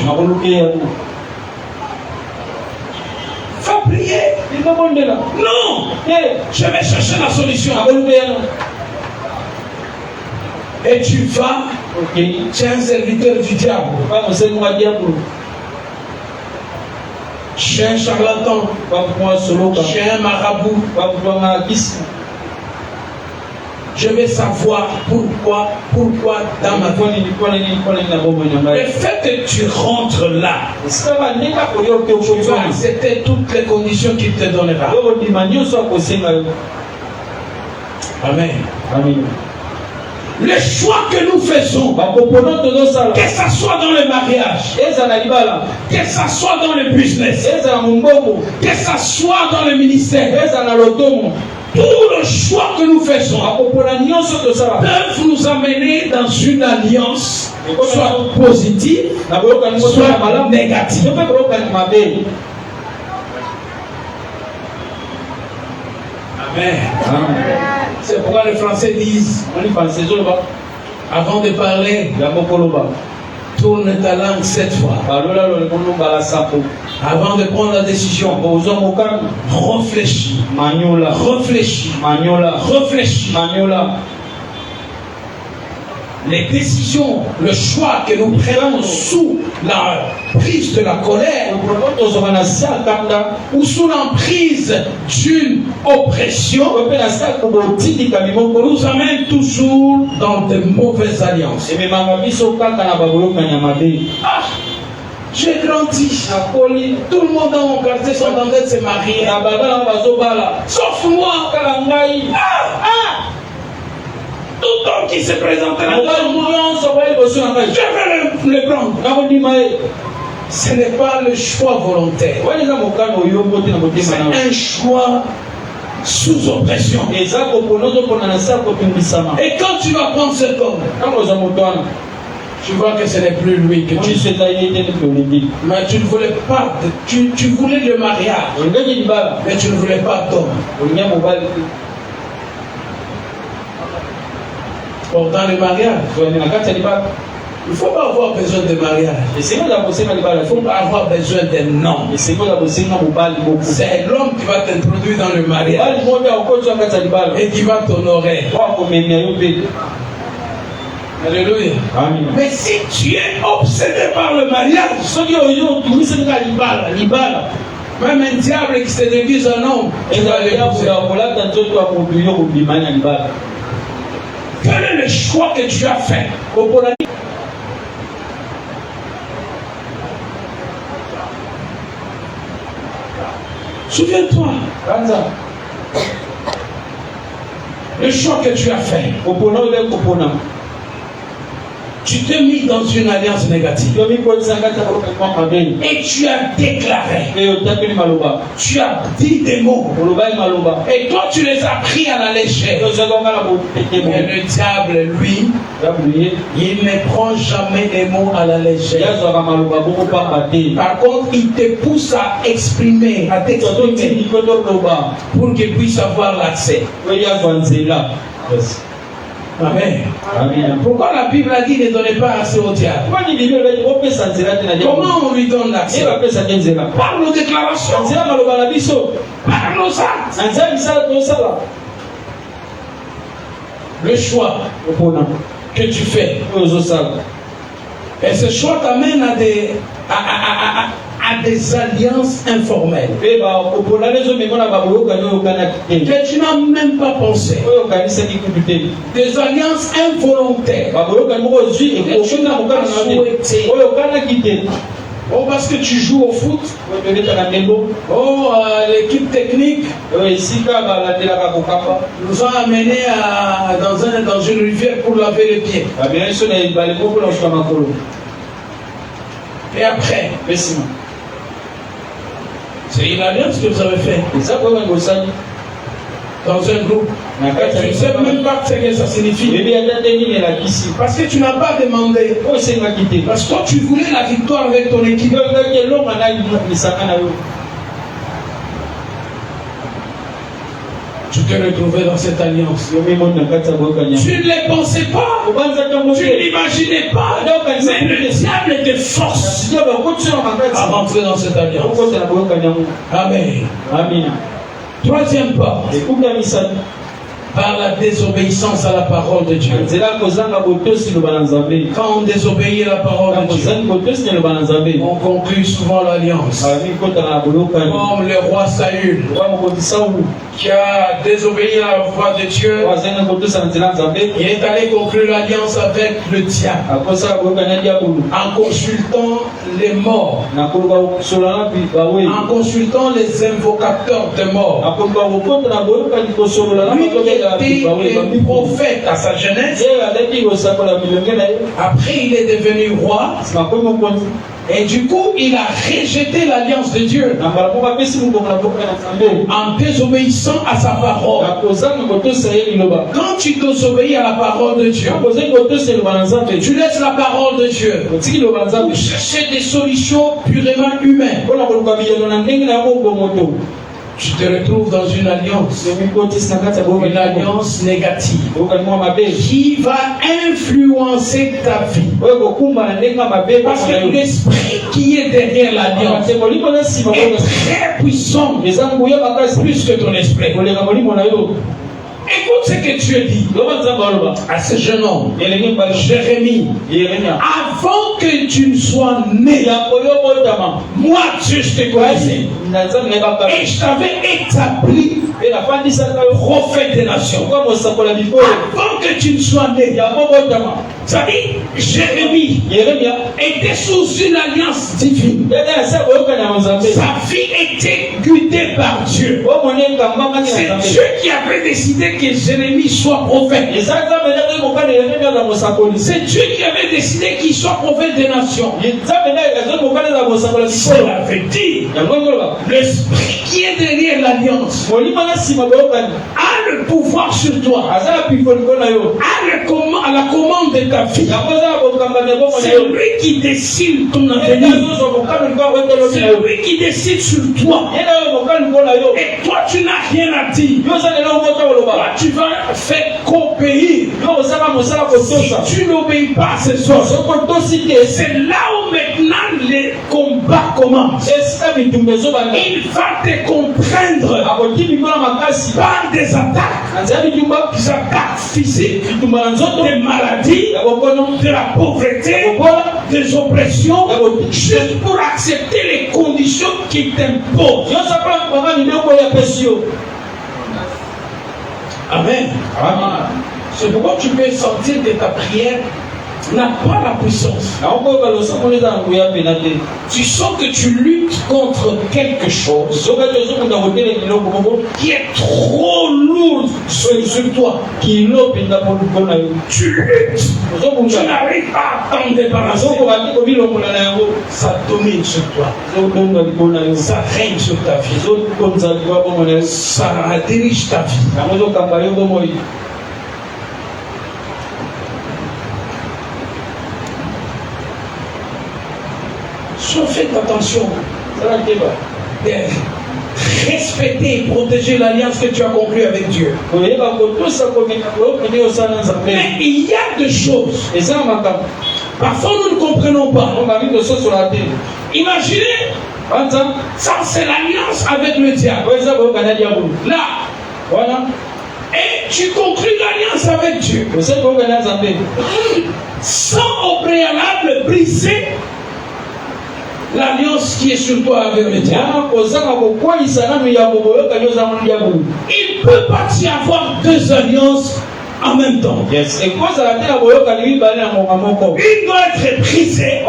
Va prier. Non. Je vais chercher la solution. Et tu vas, tu es un serviteur du diable. Tu es un charlatan. Tu es un marabout. Je vais savoir pourquoi dans ma vie. Le fait que tu rentres là, tu vas accepter toutes les conditions qu'il te donnera. Amen. Les choix que nous faisons, que ça soit dans le mariage, que ça soit dans le business, que ça soit dans le ministère, tous les choix que nous faisons peuvent nous amener dans une alliance, soit positive, soit négative. Amen. C'est pourquoi les Français disent, avant de parler, tourne ta langue 7 fois. Avant de prendre la décision, réfléchis. Réfléchis. les décisions, le choix que nous prenons sous la prise de la colère ou sous l'emprise d'une oppression nous amène toujours dans de mauvaises alliances. J'ai grandi. Tout le monde dans mon quartier sont en train de se marier. Sauf moi. Tout homme qui se présente à je vais le prendre. Ce n'est pas le choix volontaire. C'est un choix sous oppression. Et quand tu vas prendre cet homme, tu vois que ce n'est plus lui que tu sais. Mais tu ne voulais pas, tu voulais le mariage, mais tu ne voulais pas d'homme. Dans le mariage, il ne faut pas avoir besoin de mariage. Il faut pas avoir besoin d'un homme. C'est l'homme qui va t'introduire dans le mariage et qui va t'honorer. Alléluia. Amen. Mais si tu es obsédé par le mariage, même un diable qui se déguise en homme, tu vas l'épouser. Quel est le choix que tu as fait? Souviens-toi. Le choix que tu as fait. Tu t'es mis dans une alliance négative. Et tu as déclaré. Tu as dit des mots. Et toi, tu les as pris à la légère. Mais le diable, lui, il ne prend jamais les mots à la légère. Par contre, il te pousse à exprimer, à t'exprimer pour qu'il puisse avoir l'accès. Amen. Amen. Pourquoi la Bible a dit ne donnez pas accès au diable? Comment on lui donne l'accès? Par nos déclarations, par nos actes. Le choix que tu fais, et ce choix t'amène à des alliances informelles que tu n'as même pas pensé. Des alliances involontaires que tu n'as pas souhaité. Oh, parce que tu joues au foot. Oh, l'équipe technique nous a amenés dans une rivière pour laver les pieds. Et après, c'est une alliance que vous avez fait dans un groupe. Tu ne sais même pas ce que ça signifie. Parce que tu n'as pas demandé. Parce que toi, tu voulais la victoire avec ton équipe. Tu t'es retrouvé dans cette alliance. Tu ne les pensais pas. Tu ne l'imaginais pas. Mais le diable te force à rentrer dans cette alliance. Amen. Amen. Troisième porte. Par la désobéissance à la parole de Dieu. Quand on désobéit à la parole de Dieu, on conclut souvent l'alliance. Comme le roi Saül, qui a désobéi à la voix de Dieu, il est allé conclure l'alliance avec le diable en consultant les morts, en consultant les invocateurs de morts. Lui qui était prophète à sa jeunesse, après il est devenu roi. Et du coup, il a rejeté l'alliance de Dieu en désobéissant à sa parole. Quand tu désobéis à la parole de Dieu, tu laisses la parole de Dieu pour chercher des solutions purement humaines. Tu te retrouves dans une alliance négative qui va influencer ta vie. Parce que l'esprit qui est derrière l'alliance est très puissant, plus que ton esprit. Écoute ce que Dieu dit à ce jeune homme, Jérémie. Avant que tu ne sois né, moi Dieu je te connaissais et je t'avais établi prophète des nations. Avant que tu ne sois né, ça dit Jérémie était sous une alliance divine. Sa vie était guidée par Dieu. C'est Dieu qui avait décidé que Jérémie soit prophète. C'est Dieu qui avait décidé qu'il soit prophète des nations. Cela veut dire l'esprit qui est derrière l'alliance a le pouvoir sur toi, a la commande de ta vie. C'est lui qui décide ton avenir. C'est lui qui décide sur toi. Et toi tu n'as rien à dire. Toi tu vas faire qu'obéir. Si tu n'obéis pas à ces choses, c'est là où maintenant les combats commencent. Il va te comprendre par des attaques physiques, des maladies, de la pauvreté, des oppressions, juste pour accepter les conditions qui t'imposent. Amen. C'est pourquoi tu peux sentir que ta prière n'a pas la puissance. Tu sens que tu luttes contre quelque chose qui est trop lourd sur toi. Tu luttes. Tu n'arrives pas à t'en débarrasser. Ça domine sur toi. Ça règne sur ta vie. Ça dirige ta vie. Faites attention de respecter et protéger l'alliance que tu as conclue avec Dieu. Mais il y a des choses. Parfois nous ne comprenons pas. Imaginez, ça c'est l'alliance avec le diable. Là, voilà. Et tu conclus l'alliance avec Dieu. Sans au préalable briser l'alliance qui est sur toi avec le diable. Il ne peut pas y avoir deux alliances en même temps. Yes. Une doit être brisée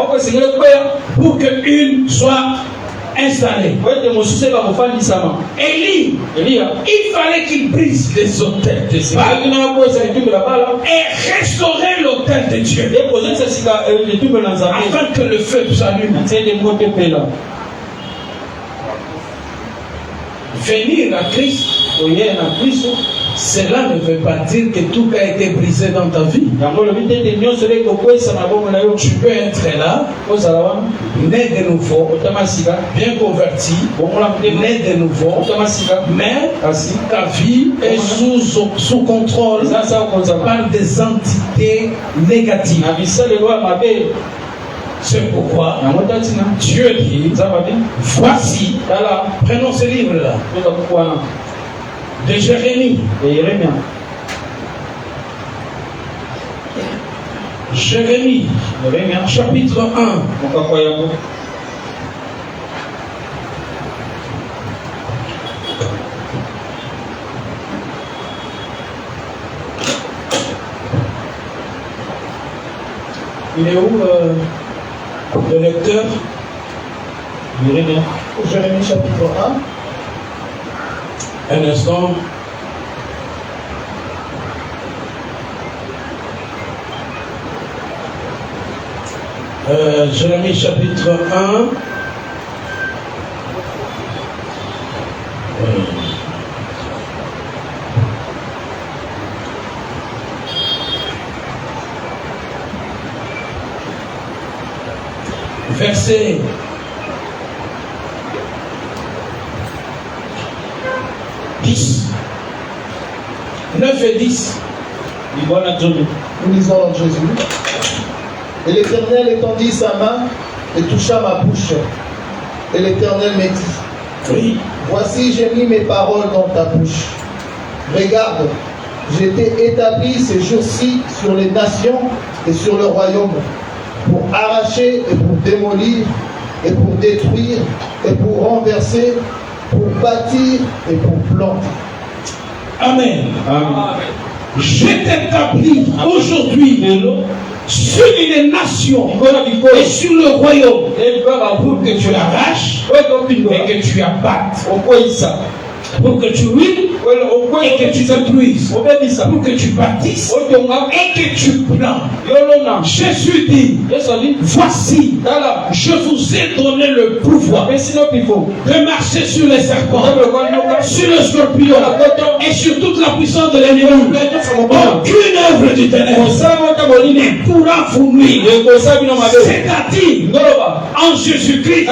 pour qu'une soit installé. Élie, il fallait qu'il brise les autels de ses et restaurer l'autel de Dieu afin que le feu s'allume. Venir à Christ, cela ne veut pas dire que tout a été brisé dans ta vie. Tu peux être là, né de nouveau, bien converti, né de nouveau, mais ta vie est sous contrôle par des entités négatives. C'est pourquoi Dieu dit, voici, prenons ce livre-là, de Jérémie. Jérémie, chapitre 1. Il est où le lecteur? Jérémie chapitre 1. Un instant. Jérémie chapitre 1. Verset 10. 9 et 10. Nous lisons dans Jésus. Et l'Éternel étendit sa main et toucha ma bouche. Et l'Éternel m'a dit, oui, voici j'ai mis mes paroles dans ta bouche. Regarde, J'ai été établi ces jours-ci sur les nations et sur le royaume, pour arracher et pour démolir, et pour détruire, et pour renverser, pour bâtir et pour planter. Amen. Amen. Je t'établis aujourd'hui sur les nations et sur le royaume pour que tu l'arraches et que tu abattes. Pour que tu ruines et que tu détruises, pour que tu bâtisses et que tu plantes. Jésus dit, voici, je vous ai donné le pouvoir de marcher sur les serpents, sur le scorpion et sur toute la puissance de l'ennemi. Aucune œuvre du ténèbre ne pourra vous nuire. C'est-à-dire, en Jésus-Christ,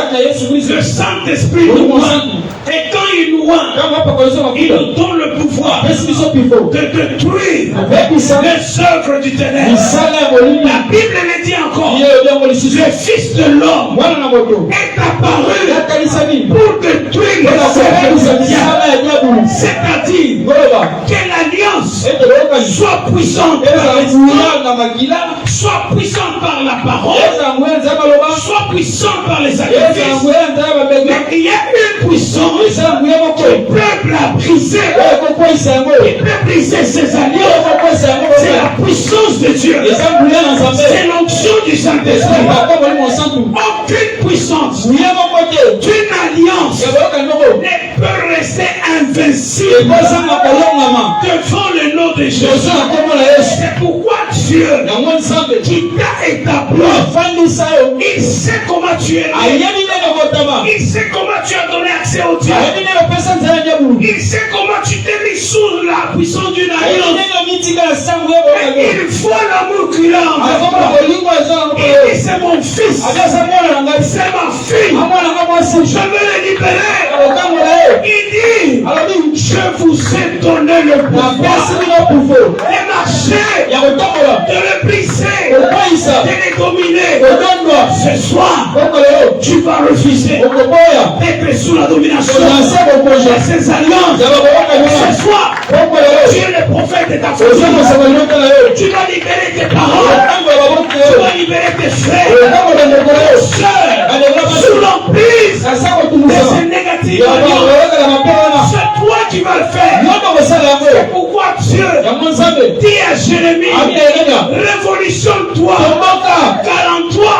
le Saint-Esprit nous rend. Et quand il nous rend, il nous donne le pouvoir de détruire les œuvres du ténèbre. La Bible le dit encore. Le Fils de l'homme est apparu pour détruire les œuvres du diable. C'est-à-dire que l'alliance soit puissante soit puissante par la parole, soit puissante par les sacrifices. Mais il y a une puissance que le peuple a brisé. Il peut briser ses alliances. C'est la puissance de Dieu. C'est l'onction du Saint-Esprit. Aucune puissance d'une alliance ne peut rester invincible devant le nom de Jésus. C'est pourquoi Dieu qui t'a établi, il sait comment tu es né. Il sait comment tu as donné accès au Dieu. Il sait comment tu t'es mis sous la puissance d'une alliance. Mais il faut l'amour qu'il a envers toi. Il dit c'est mon fils, c'est ma fille, je veux le libérer. Il dit je vous ai donné le pouvoir de marcher, de le briser, de les dominer. Ce soir tu vas refuser d'être sous la domination de ces alliances. Ce soir tu es le prophète de ta famille. Tu vas libérer tes parents, tu vas libérer tes frères, tes soeurs, sous l'emprise de ces négatives alliances. C'est toi qui vas le faire. C'est pourquoi Dieu dit à Jérémie, révolutionne-toi, car en toi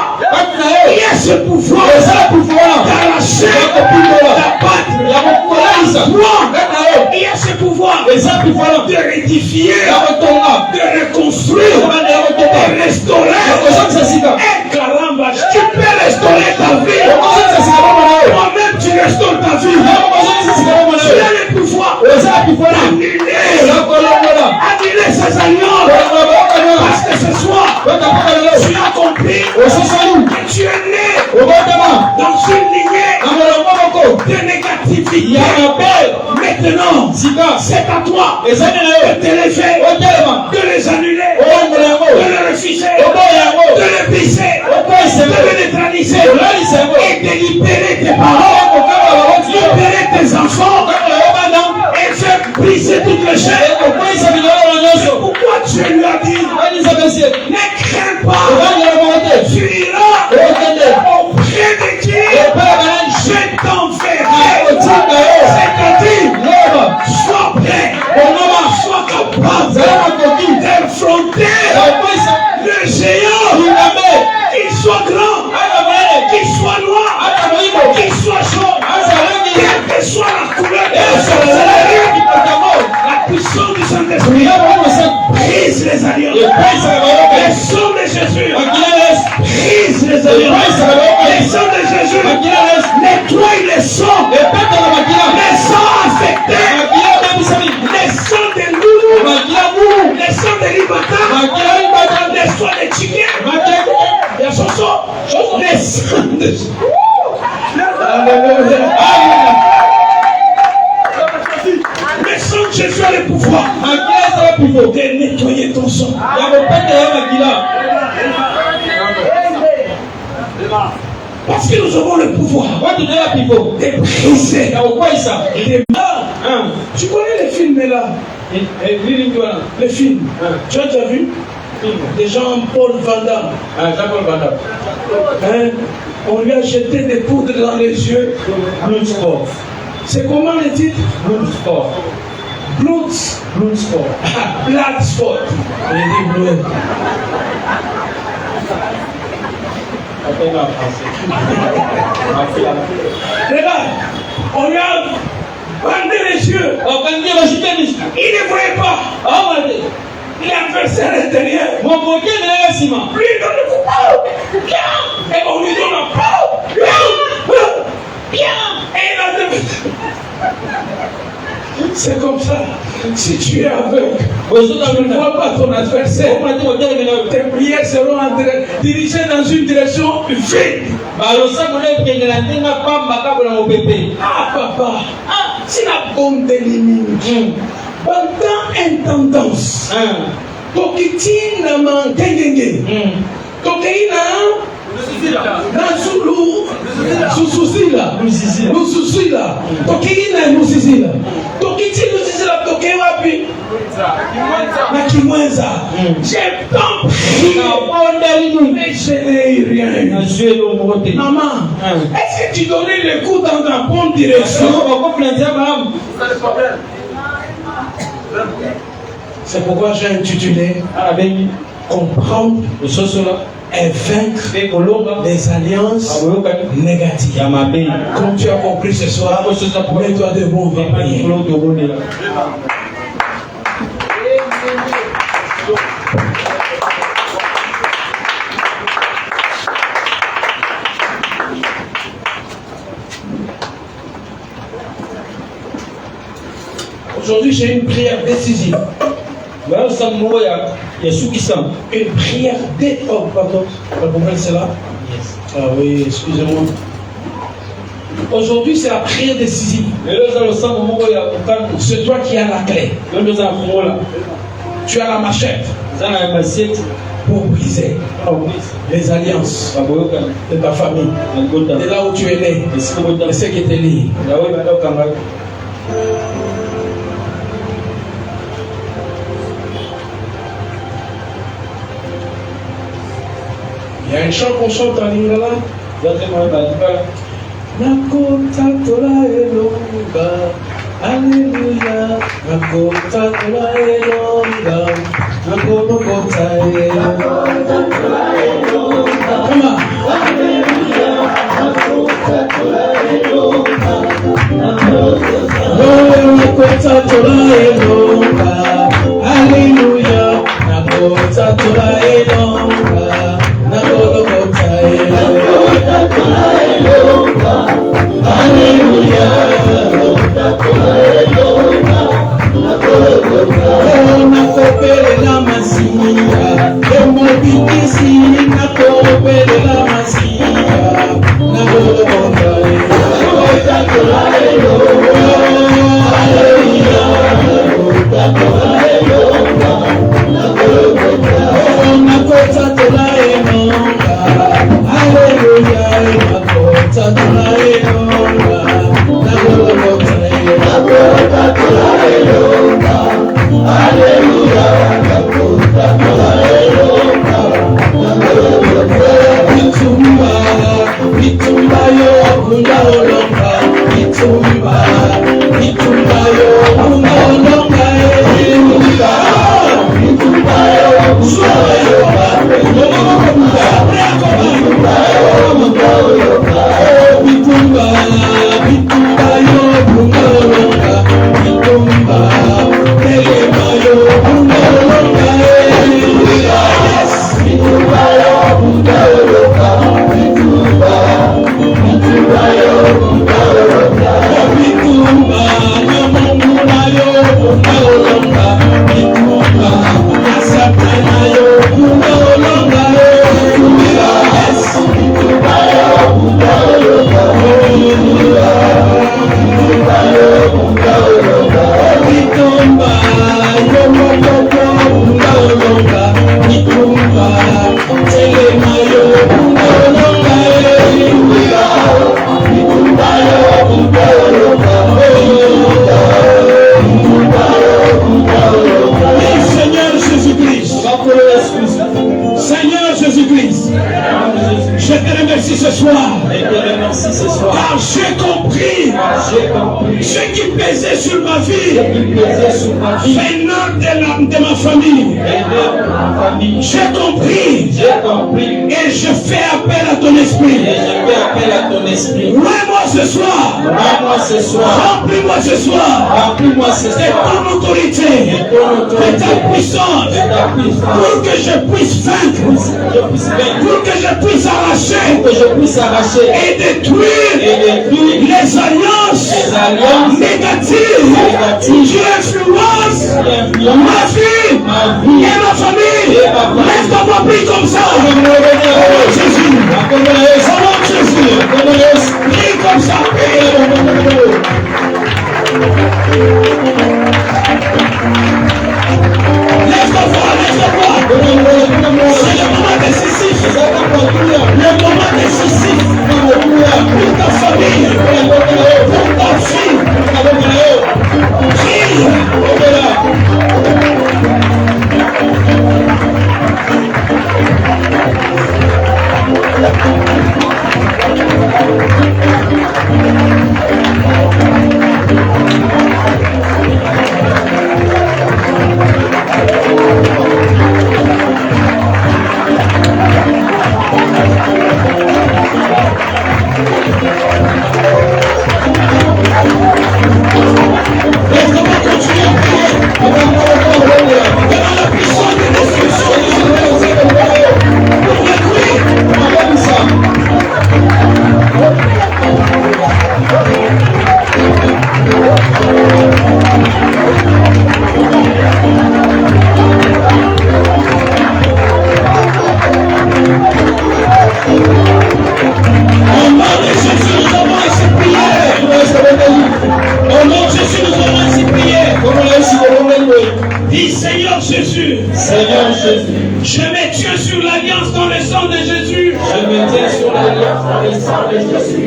il y a ce pouvoir d'arracher, d'abattre. Toi, il y a ce pouvoir de rédifier, de reconstruire, de restaurer. Et caramba, tu peux restaurer ta vie. Toi-même tu restaures ta vie. Tu as le pouvoir d'annuler ces alliances. Parce que ce soir, tu as compris que tu es né dans une lignée de négativité. Maintenant, c'est à toi de t'élever, de les annuler, de les refuser, de les briser, de les neutraliser et de libérer tes parents, libérer tes enfants et faire briser toutes les chaînes. C'est pourquoi Dieu lui a dit, ne crains pas, tu iras auprès de Dieu, je t'enverrai. C'est-à-dire, sois prêt, sois capable d'affronter le géant, qu'il soit grand, qu'il soit noir, qu'il soit jaune, quelle que soit la couleur la puissance du Saint-Esprit brise les alliances. Le sang de Jésus brise les alliances. Le sang de Jésus nettoie les sangs, les sangs affectés, les sangs des loulous, les sangs des libatins, les sangs des chiens, les sangs, les sangs de Jésus. Le sang de Jésus a le pouvoir de nettoyer ton sang. Parce que nous avons le pouvoir de briser. Tu connais les films là? Les films. Tu as déjà vu? Des gens, Paul Van Damme. Jean-Paul Van Damme. Hein? On lui a jeté des poudres dans les yeux. Bloodsport. C'est comment le titre? Bloodsport. Bloodsport. Bloodsport. Il dit bleu. Regarde, on lui a bandé les yeux. Il ne voyait pas. Il a versé à l'intérieur. Lui donne le coup. Et on lui donne un coup. Et il a deux. C'est comme ça. Si tu es aveugle, tu ne vois pas ton adversaire. Tes prières seront dirigées dans une direction vide. Ah papa, c'est la bombe de l'ennemi. Pendant une tendance, Tokitina mangengenge, Tokina Nazulu, Susuzila, Susuzila, Tokina Nusizila, Tokiti Nusizila, Tokewapi, Nakimwenza. J'ai tant pris, mais je n'ai rien. Maman, est-ce que tu donnais le coup dans la bonne direction? C'est pourquoi j'ai intitulé Comprendre et vaincre les alliances négatives. Comme tu as compris ce soir, mets-toi debout, on va prier. Aujourd'hui, j'ai une prière décisive. Une prière oh, pardon. Vous comprenez cela? Yes. Ah oui, excusez-moi. Aujourd'hui, c'est la prière décisive. C'est toi qui as la clé. Tu as la machette pour briser les alliances de ta famille, de là où tu es né, de ce qui était lié. Il y a un chant qu'on chante en Lingala. Nakota tola elonga, Alléluia. Nakota tola elonga, Nakota tola elonga. Comment? Alléluia. Nakota tola elonga, Nakota tola elonga. Alléluia. Nakota tola elonga. Alléluia. Jésus-Christ, je te remercie ce soir. Car j'ai compris ce qui pesait sur ma vie venant de ma famille. J'ai compris et je fais appel à ton esprit. Moi ce soir, remplis-moi ce soir de ton autorité, de ta puissance, pour que je puisse vaincre, pour que je puisse arracher et détruire les alliances négatives qui influencent ma vie et ma famille. Laisse-moi prier comme ça. Jésus, Jésus, prie comme ça. Laisse-moi. C'est le moment décisif. Le moment décisif pour ta famille, pour ta fille. Prie. Dis Seigneur Jésus, je me tiens sur l'alliance dans le sang de Jésus.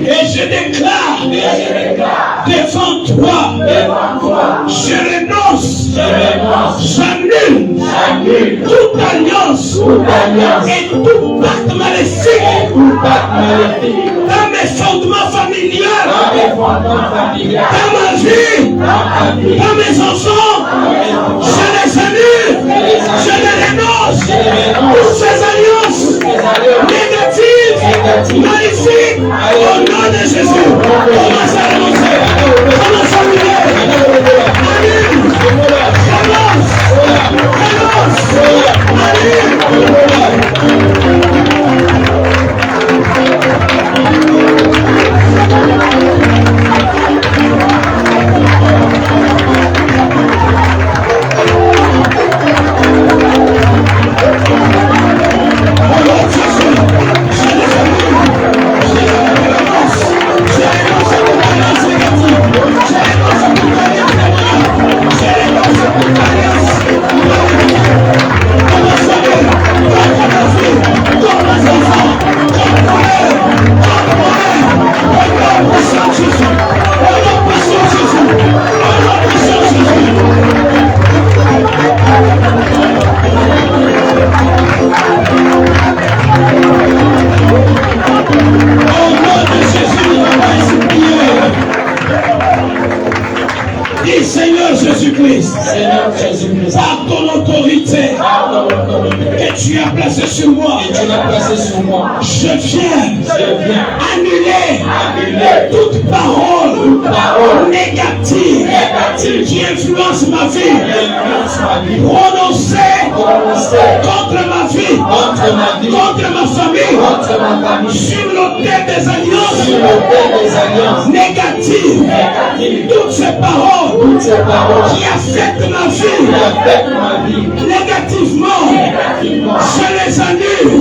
Et je déclare devant toi, je renonce, j'annule toute alliance et tout pacte maléfique dans mes fondements familiales, dans ma vie, dans mes enfants. Je les annule, je les renonce. Toutes ces alliances négatives, maléfiques, au nom de Jésus. Commence à renoncer, commence à prier. Annule, renonce, Seigneur Jésus-Christ, par ton autorité que tu as placée sur moi, je viens annuler toute parole négative qui influence ma vie, prononcer contre ma vie, contre ma famille, sur l'autel des alliances négatives, toutes ces paroles qui affectent ma vie négativement, je les annule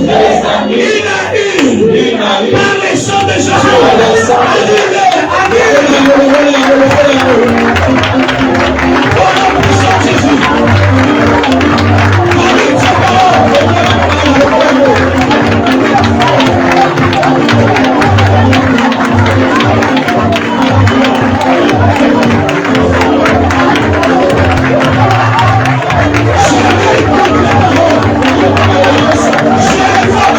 une à une par les sang de Jésus. Je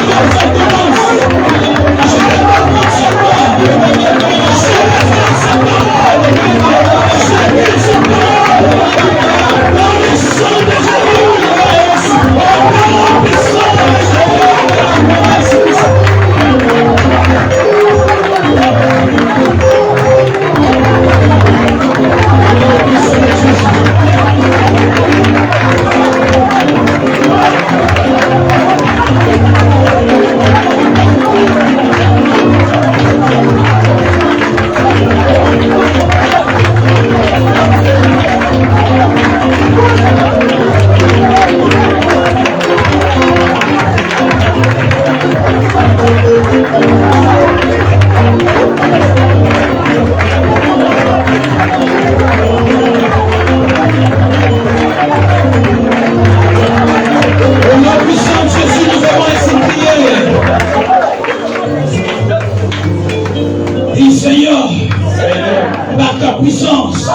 puissance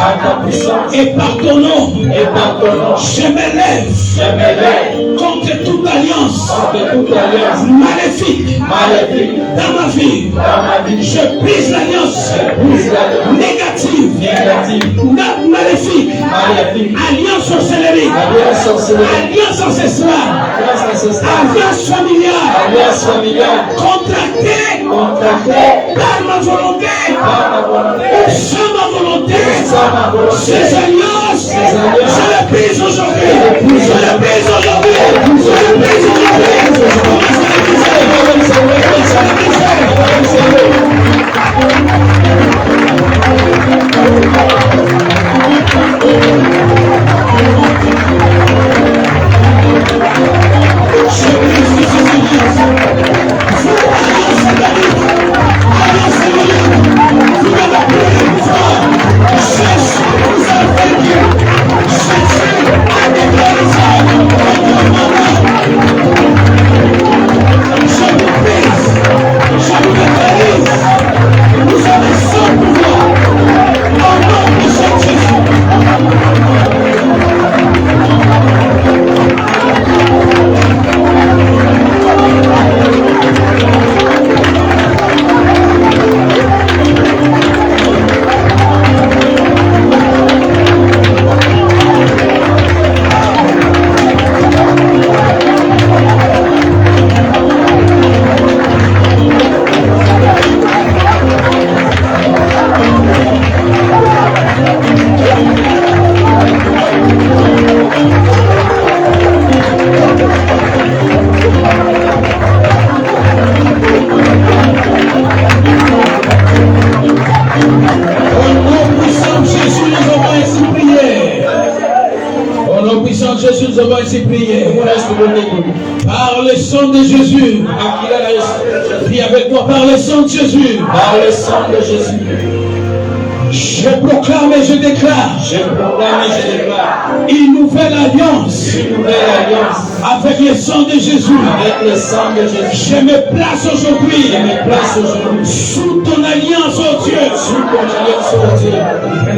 et par ton nom, je m'élève contre toute alliance maléfique dans ma vie. Je brise l'alliance négative, maléfique, alliance sorcellerie, alliance ancestrale, alliance familiale, contractée par ma volonté, sans ma volonté. Ces alliances, je les brise aujourd'hui. Je les brise aujourd'hui. Je les brise par le sang de Jésus. Prie avec moi, par le sang de Jésus. Par le sang de Jésus. Je proclame et je déclare. Une nouvelle alliance. Avec le sang de Jésus. Je me place aujourd'hui. Sous ton alliance, oh Dieu.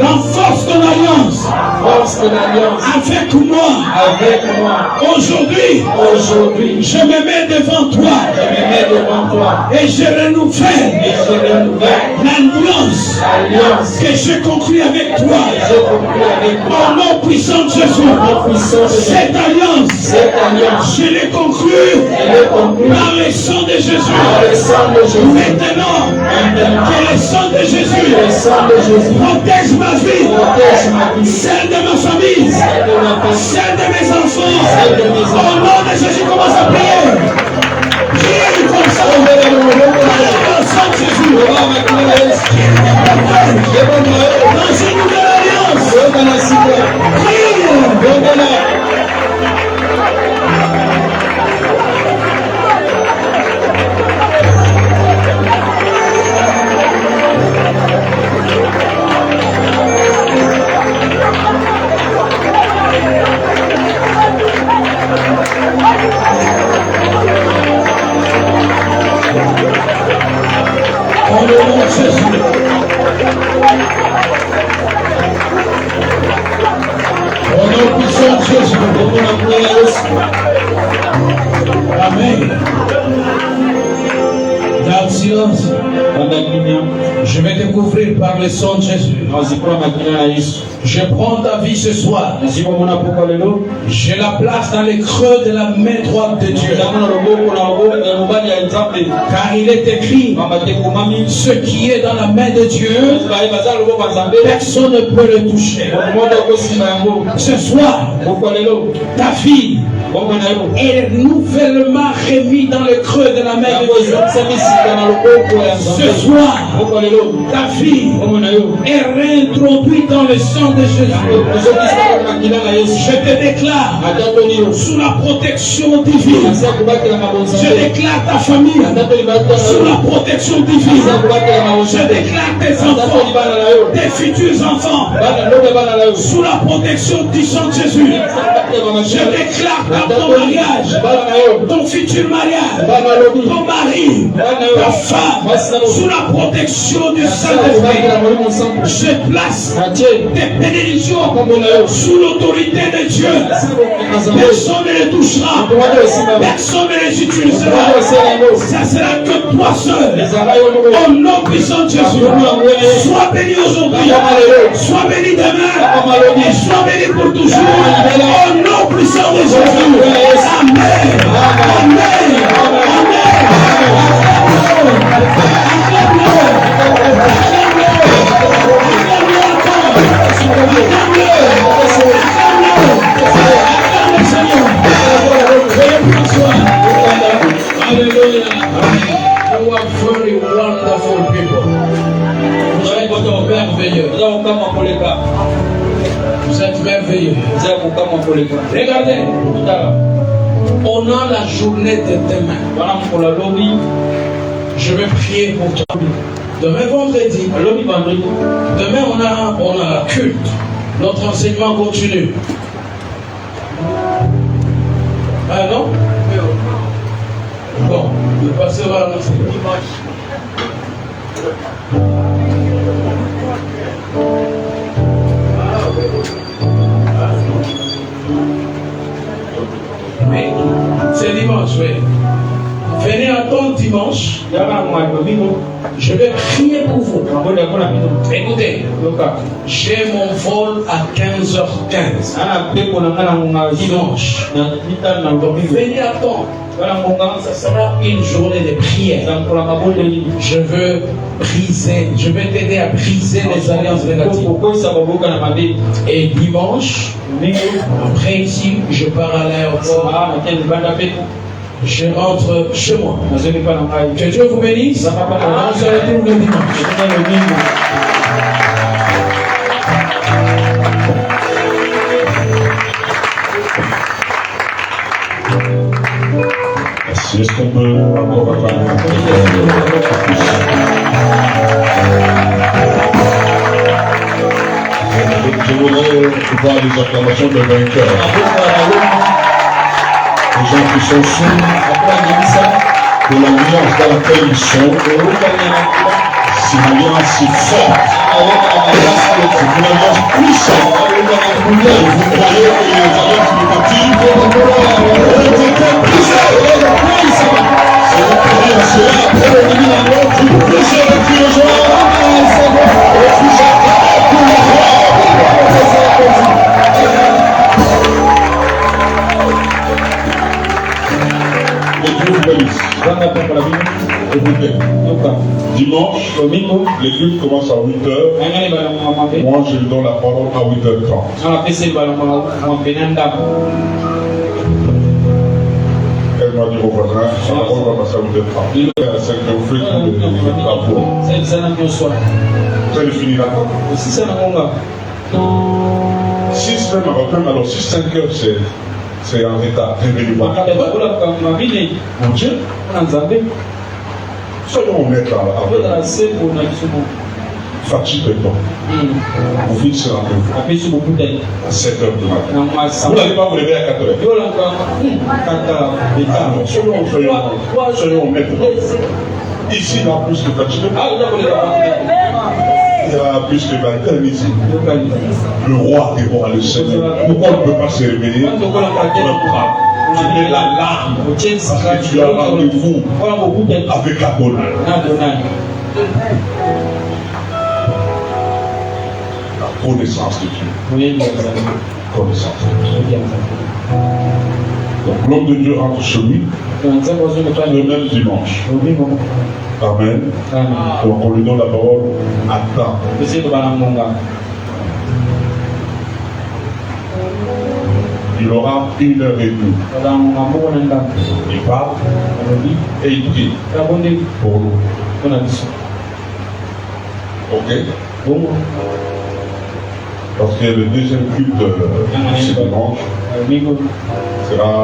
Renforce ton alliance. Avec moi. Aujourd'hui. Je me mets devant toi. Et je renouvelle. L'alliance que je conclue avec toi. Au nom puissant de Jésus. Cette alliance, je l'ai conclue par le sang de Jésus. Maintenant, que le sang de Jésus protège ma vie, celle de ma famille, celle de mes enfants. Au nom de Jésus, commence à prier. Priez comme ça. Par le sang de Jésus. Dans une nouvelle alliance. Priez. Dans le nom de Jésus. Au nom puissant de Jésus. Amen. Garde silence. Je vais te couvrir par le sang de Jésus. Je prends ta vie ce soir. Je la place dans les creux de la main droite de Dieu. Car il est écrit, ce qui est dans la main de Dieu, personne ne peut le toucher. Ce soir, ta fille est nouvellement remise dans le creux de la main de Dieu. Ce soir, ta fille est réintroduite dans le sang de Jésus. Je te déclare sous la protection divine. Je déclare ta famille sous la protection divine. Je déclare tes enfants, tes futurs enfants sous la protection du sang de Jésus. Je déclare ton mariage, ton futur mariage, ton mari, ta femme, sous la protection du Saint-Esprit. Je place tes bénédictions sous l'autorité de Dieu. Personne ne les touchera, personne ne les utilisera. Ça sera que toi seul. Au nom puissant de Jésus, sois béni aujourd'hui, sois béni demain, et sois béni pour toujours. Au nom puissant de Jésus. Amen. Amen. Hallelujah. You are very wonderful people. Vous êtes merveilleux. Vous êtes merveilleux. Regardez. On a la journée de demain. Je vais prier pour toi. Demain vendredi. Demain on a la culte. Notre enseignement continue. Ah non? Bon, le pasteur va annoncer dimanche. Mais c'est dimanche, oui. Venez attendre dimanche. Je vais prier pour vous. Écoutez, j'ai mon vol à 15h15. Dimanche. Donc venez attendre. Ça sera une journée de prière. Je veux t'aider à briser les alliances négatives. Et dimanche, après ici, je pars à l'aéroport. Je rentre chez moi. Que Dieu vous bénisse. On se retrouve le dimanche. Est-ce qu'on peut encore acclamer? Je voudrais voir les acclamations de vainqueurs. Les gens qui sont sous de l'alliance dans laquelle ils sont. C'est une alliance si forte. C'est une alliance puissante. Vous croyez que les alliances négatives étaient puissantes. Si vous croyez à cela, après le début d'un autre, vous poussez le cri de joie. Et vous j'attends pour le roi. Et Dieu vous bénisse. Dimanche, les cultes commencent à 8h. Moi, je lui donne la parole à 8h30. Elle m'a dit au voisin, la parole va passer à 8h30. À 5h, vous faites tout les travaux. Vous allez finir là. 6 même avant, alors 6-5h, c'est en retard. Réveillez-moi. Mon Dieu. Soyons honnêtes là. Fatigue pardon. Vous fixez rendez-vous à 7h du matin. Vous n'allez pas vous lever à 4h. Soyons honnêtes. Ici, il y a plus de fatigue. Il y a plus de bataille ici. Le roi est roi, le Seigneur. Pourquoi on ne peut pas se réveiller? On le prend. Tu mets l'alarme parce que tu as rendez-vous avec Adonai. Connaissance de Dieu. Connaissance de Dieu. Donc l'homme de Dieu rentre chez lui le même dimanche. Amen. Donc on lui donne la parole à temps. Il aura 1h30. Il parle et il prie pour nous. Ok? Parce que le deuxième culte de ce dimanche sera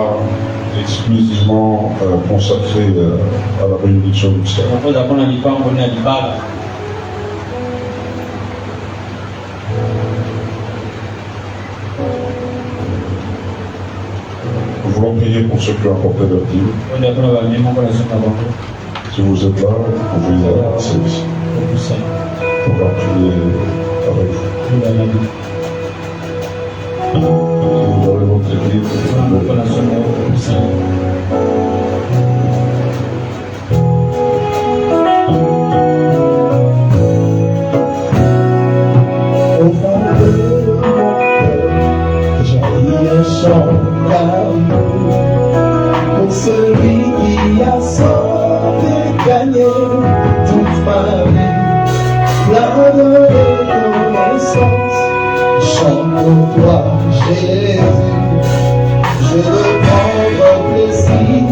exclusivement consacré à la bénédiction du Seigneur. Nous voulons prier pour ceux qui ont apporté leur dîme. Si vous êtes là, vous pouvez passer ici. On va prier avec vous. Vous avez votre église. Au fond de mon cœur, jaillit un chant d'amour pour celui qui a sauvé, gagné toute ma vie. Plein de reconnaissance, chante pour toi, Jésus. Je veux prendre plaisir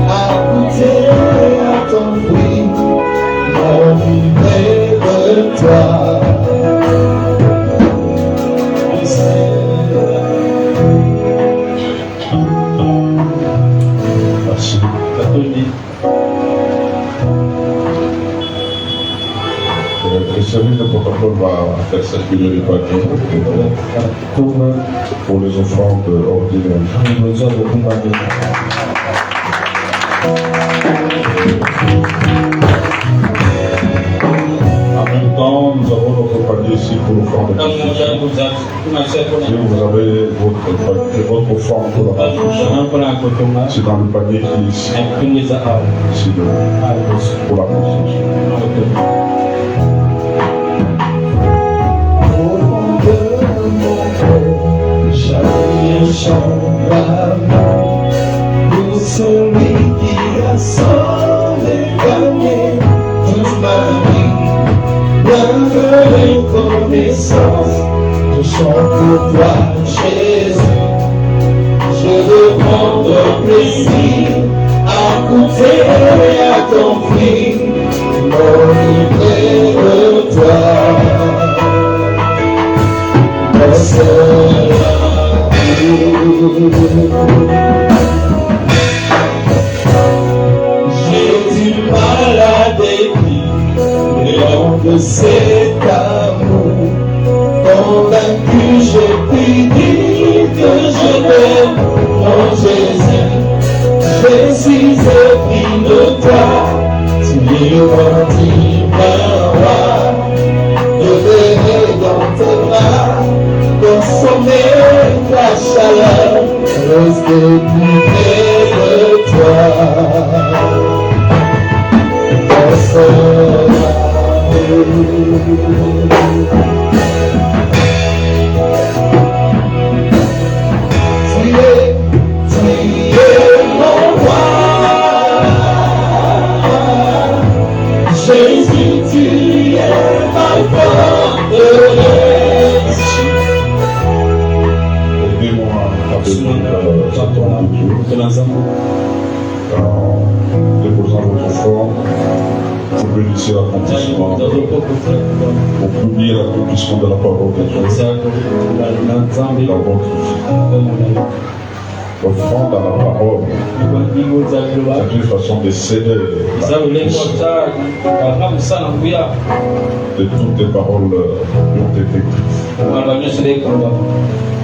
à goûter à ton fruit, m'enivrer de toi. Merci. Le service de protocole va faire circuler les papiers pour les offrandes ordinaires. En même temps, nous avons notre panier ici pour l'offrande de Si vous avez votre offrande pour la construction, c'est dans le panier qui est ici. Ici pour la construction. Jaillit un chant d'amour pour celui qui a sauvé, gagné toute ma vie. Plein de reconnaissance, je chante pour toi, Jésus. Je veux prendre plaisir à goûter à ton fruit, m'enivrer de toi. J'ai du mal à décrire de cet amour. Convaincu, je puis dire que je t'aime, mon Jésus. Je suis épris de toi, tu es mon divin roi. Je verrai dans tes bras consommer ta chaleur, rester plus près de toi. Tu es mon roi, Jésus, tu es ma forteresse. Aidez-moi à parvenir à cette tombe de Dieu. En déposant votre offrande, vous bénissez l'accomplissement. Vous publiez l'accomplissement de la parole de Dieu dans votre vie. L'offrande à la parole, c'est une façon de céder de toutes les paroles qui ont été dites.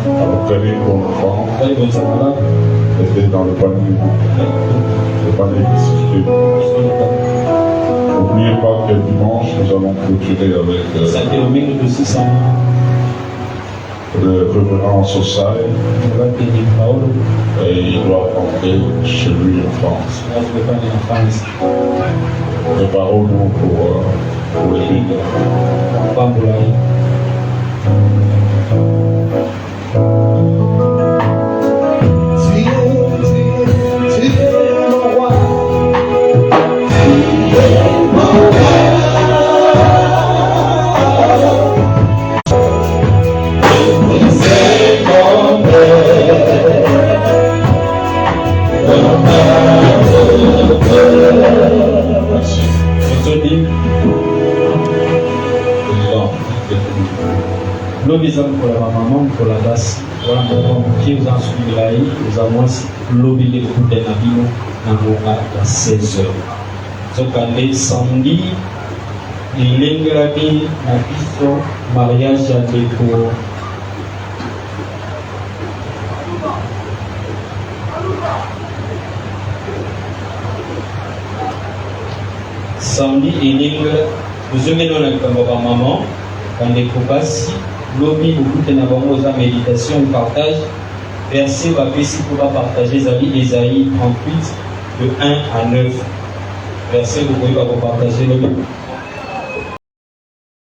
Alors prenez vos offrandes, mettez dans le panier qui circule. N'oubliez pas que dimanche, nous allons clôturer avec le révérend Sosai, et il doit rentrer chez lui en France. Préparons-nous pour l'église. Tu es mon roi, tu es mon roi. Lobizam pour la maman, pour la basse, voilà mon qui vous en suivez là, nous avons lobby les coups de Nabino à 16h. Donc, on est samedi, il est grandi à Biso, mariage à l'école. samedi ening tozomena na likambo ya maman bandeko basi lobi bokute na bango oza méditation ou partage verset bapesi mpo bapartage ezali Ésaïe 38 de 1 à 9 verset bokoyeba kopartage lobi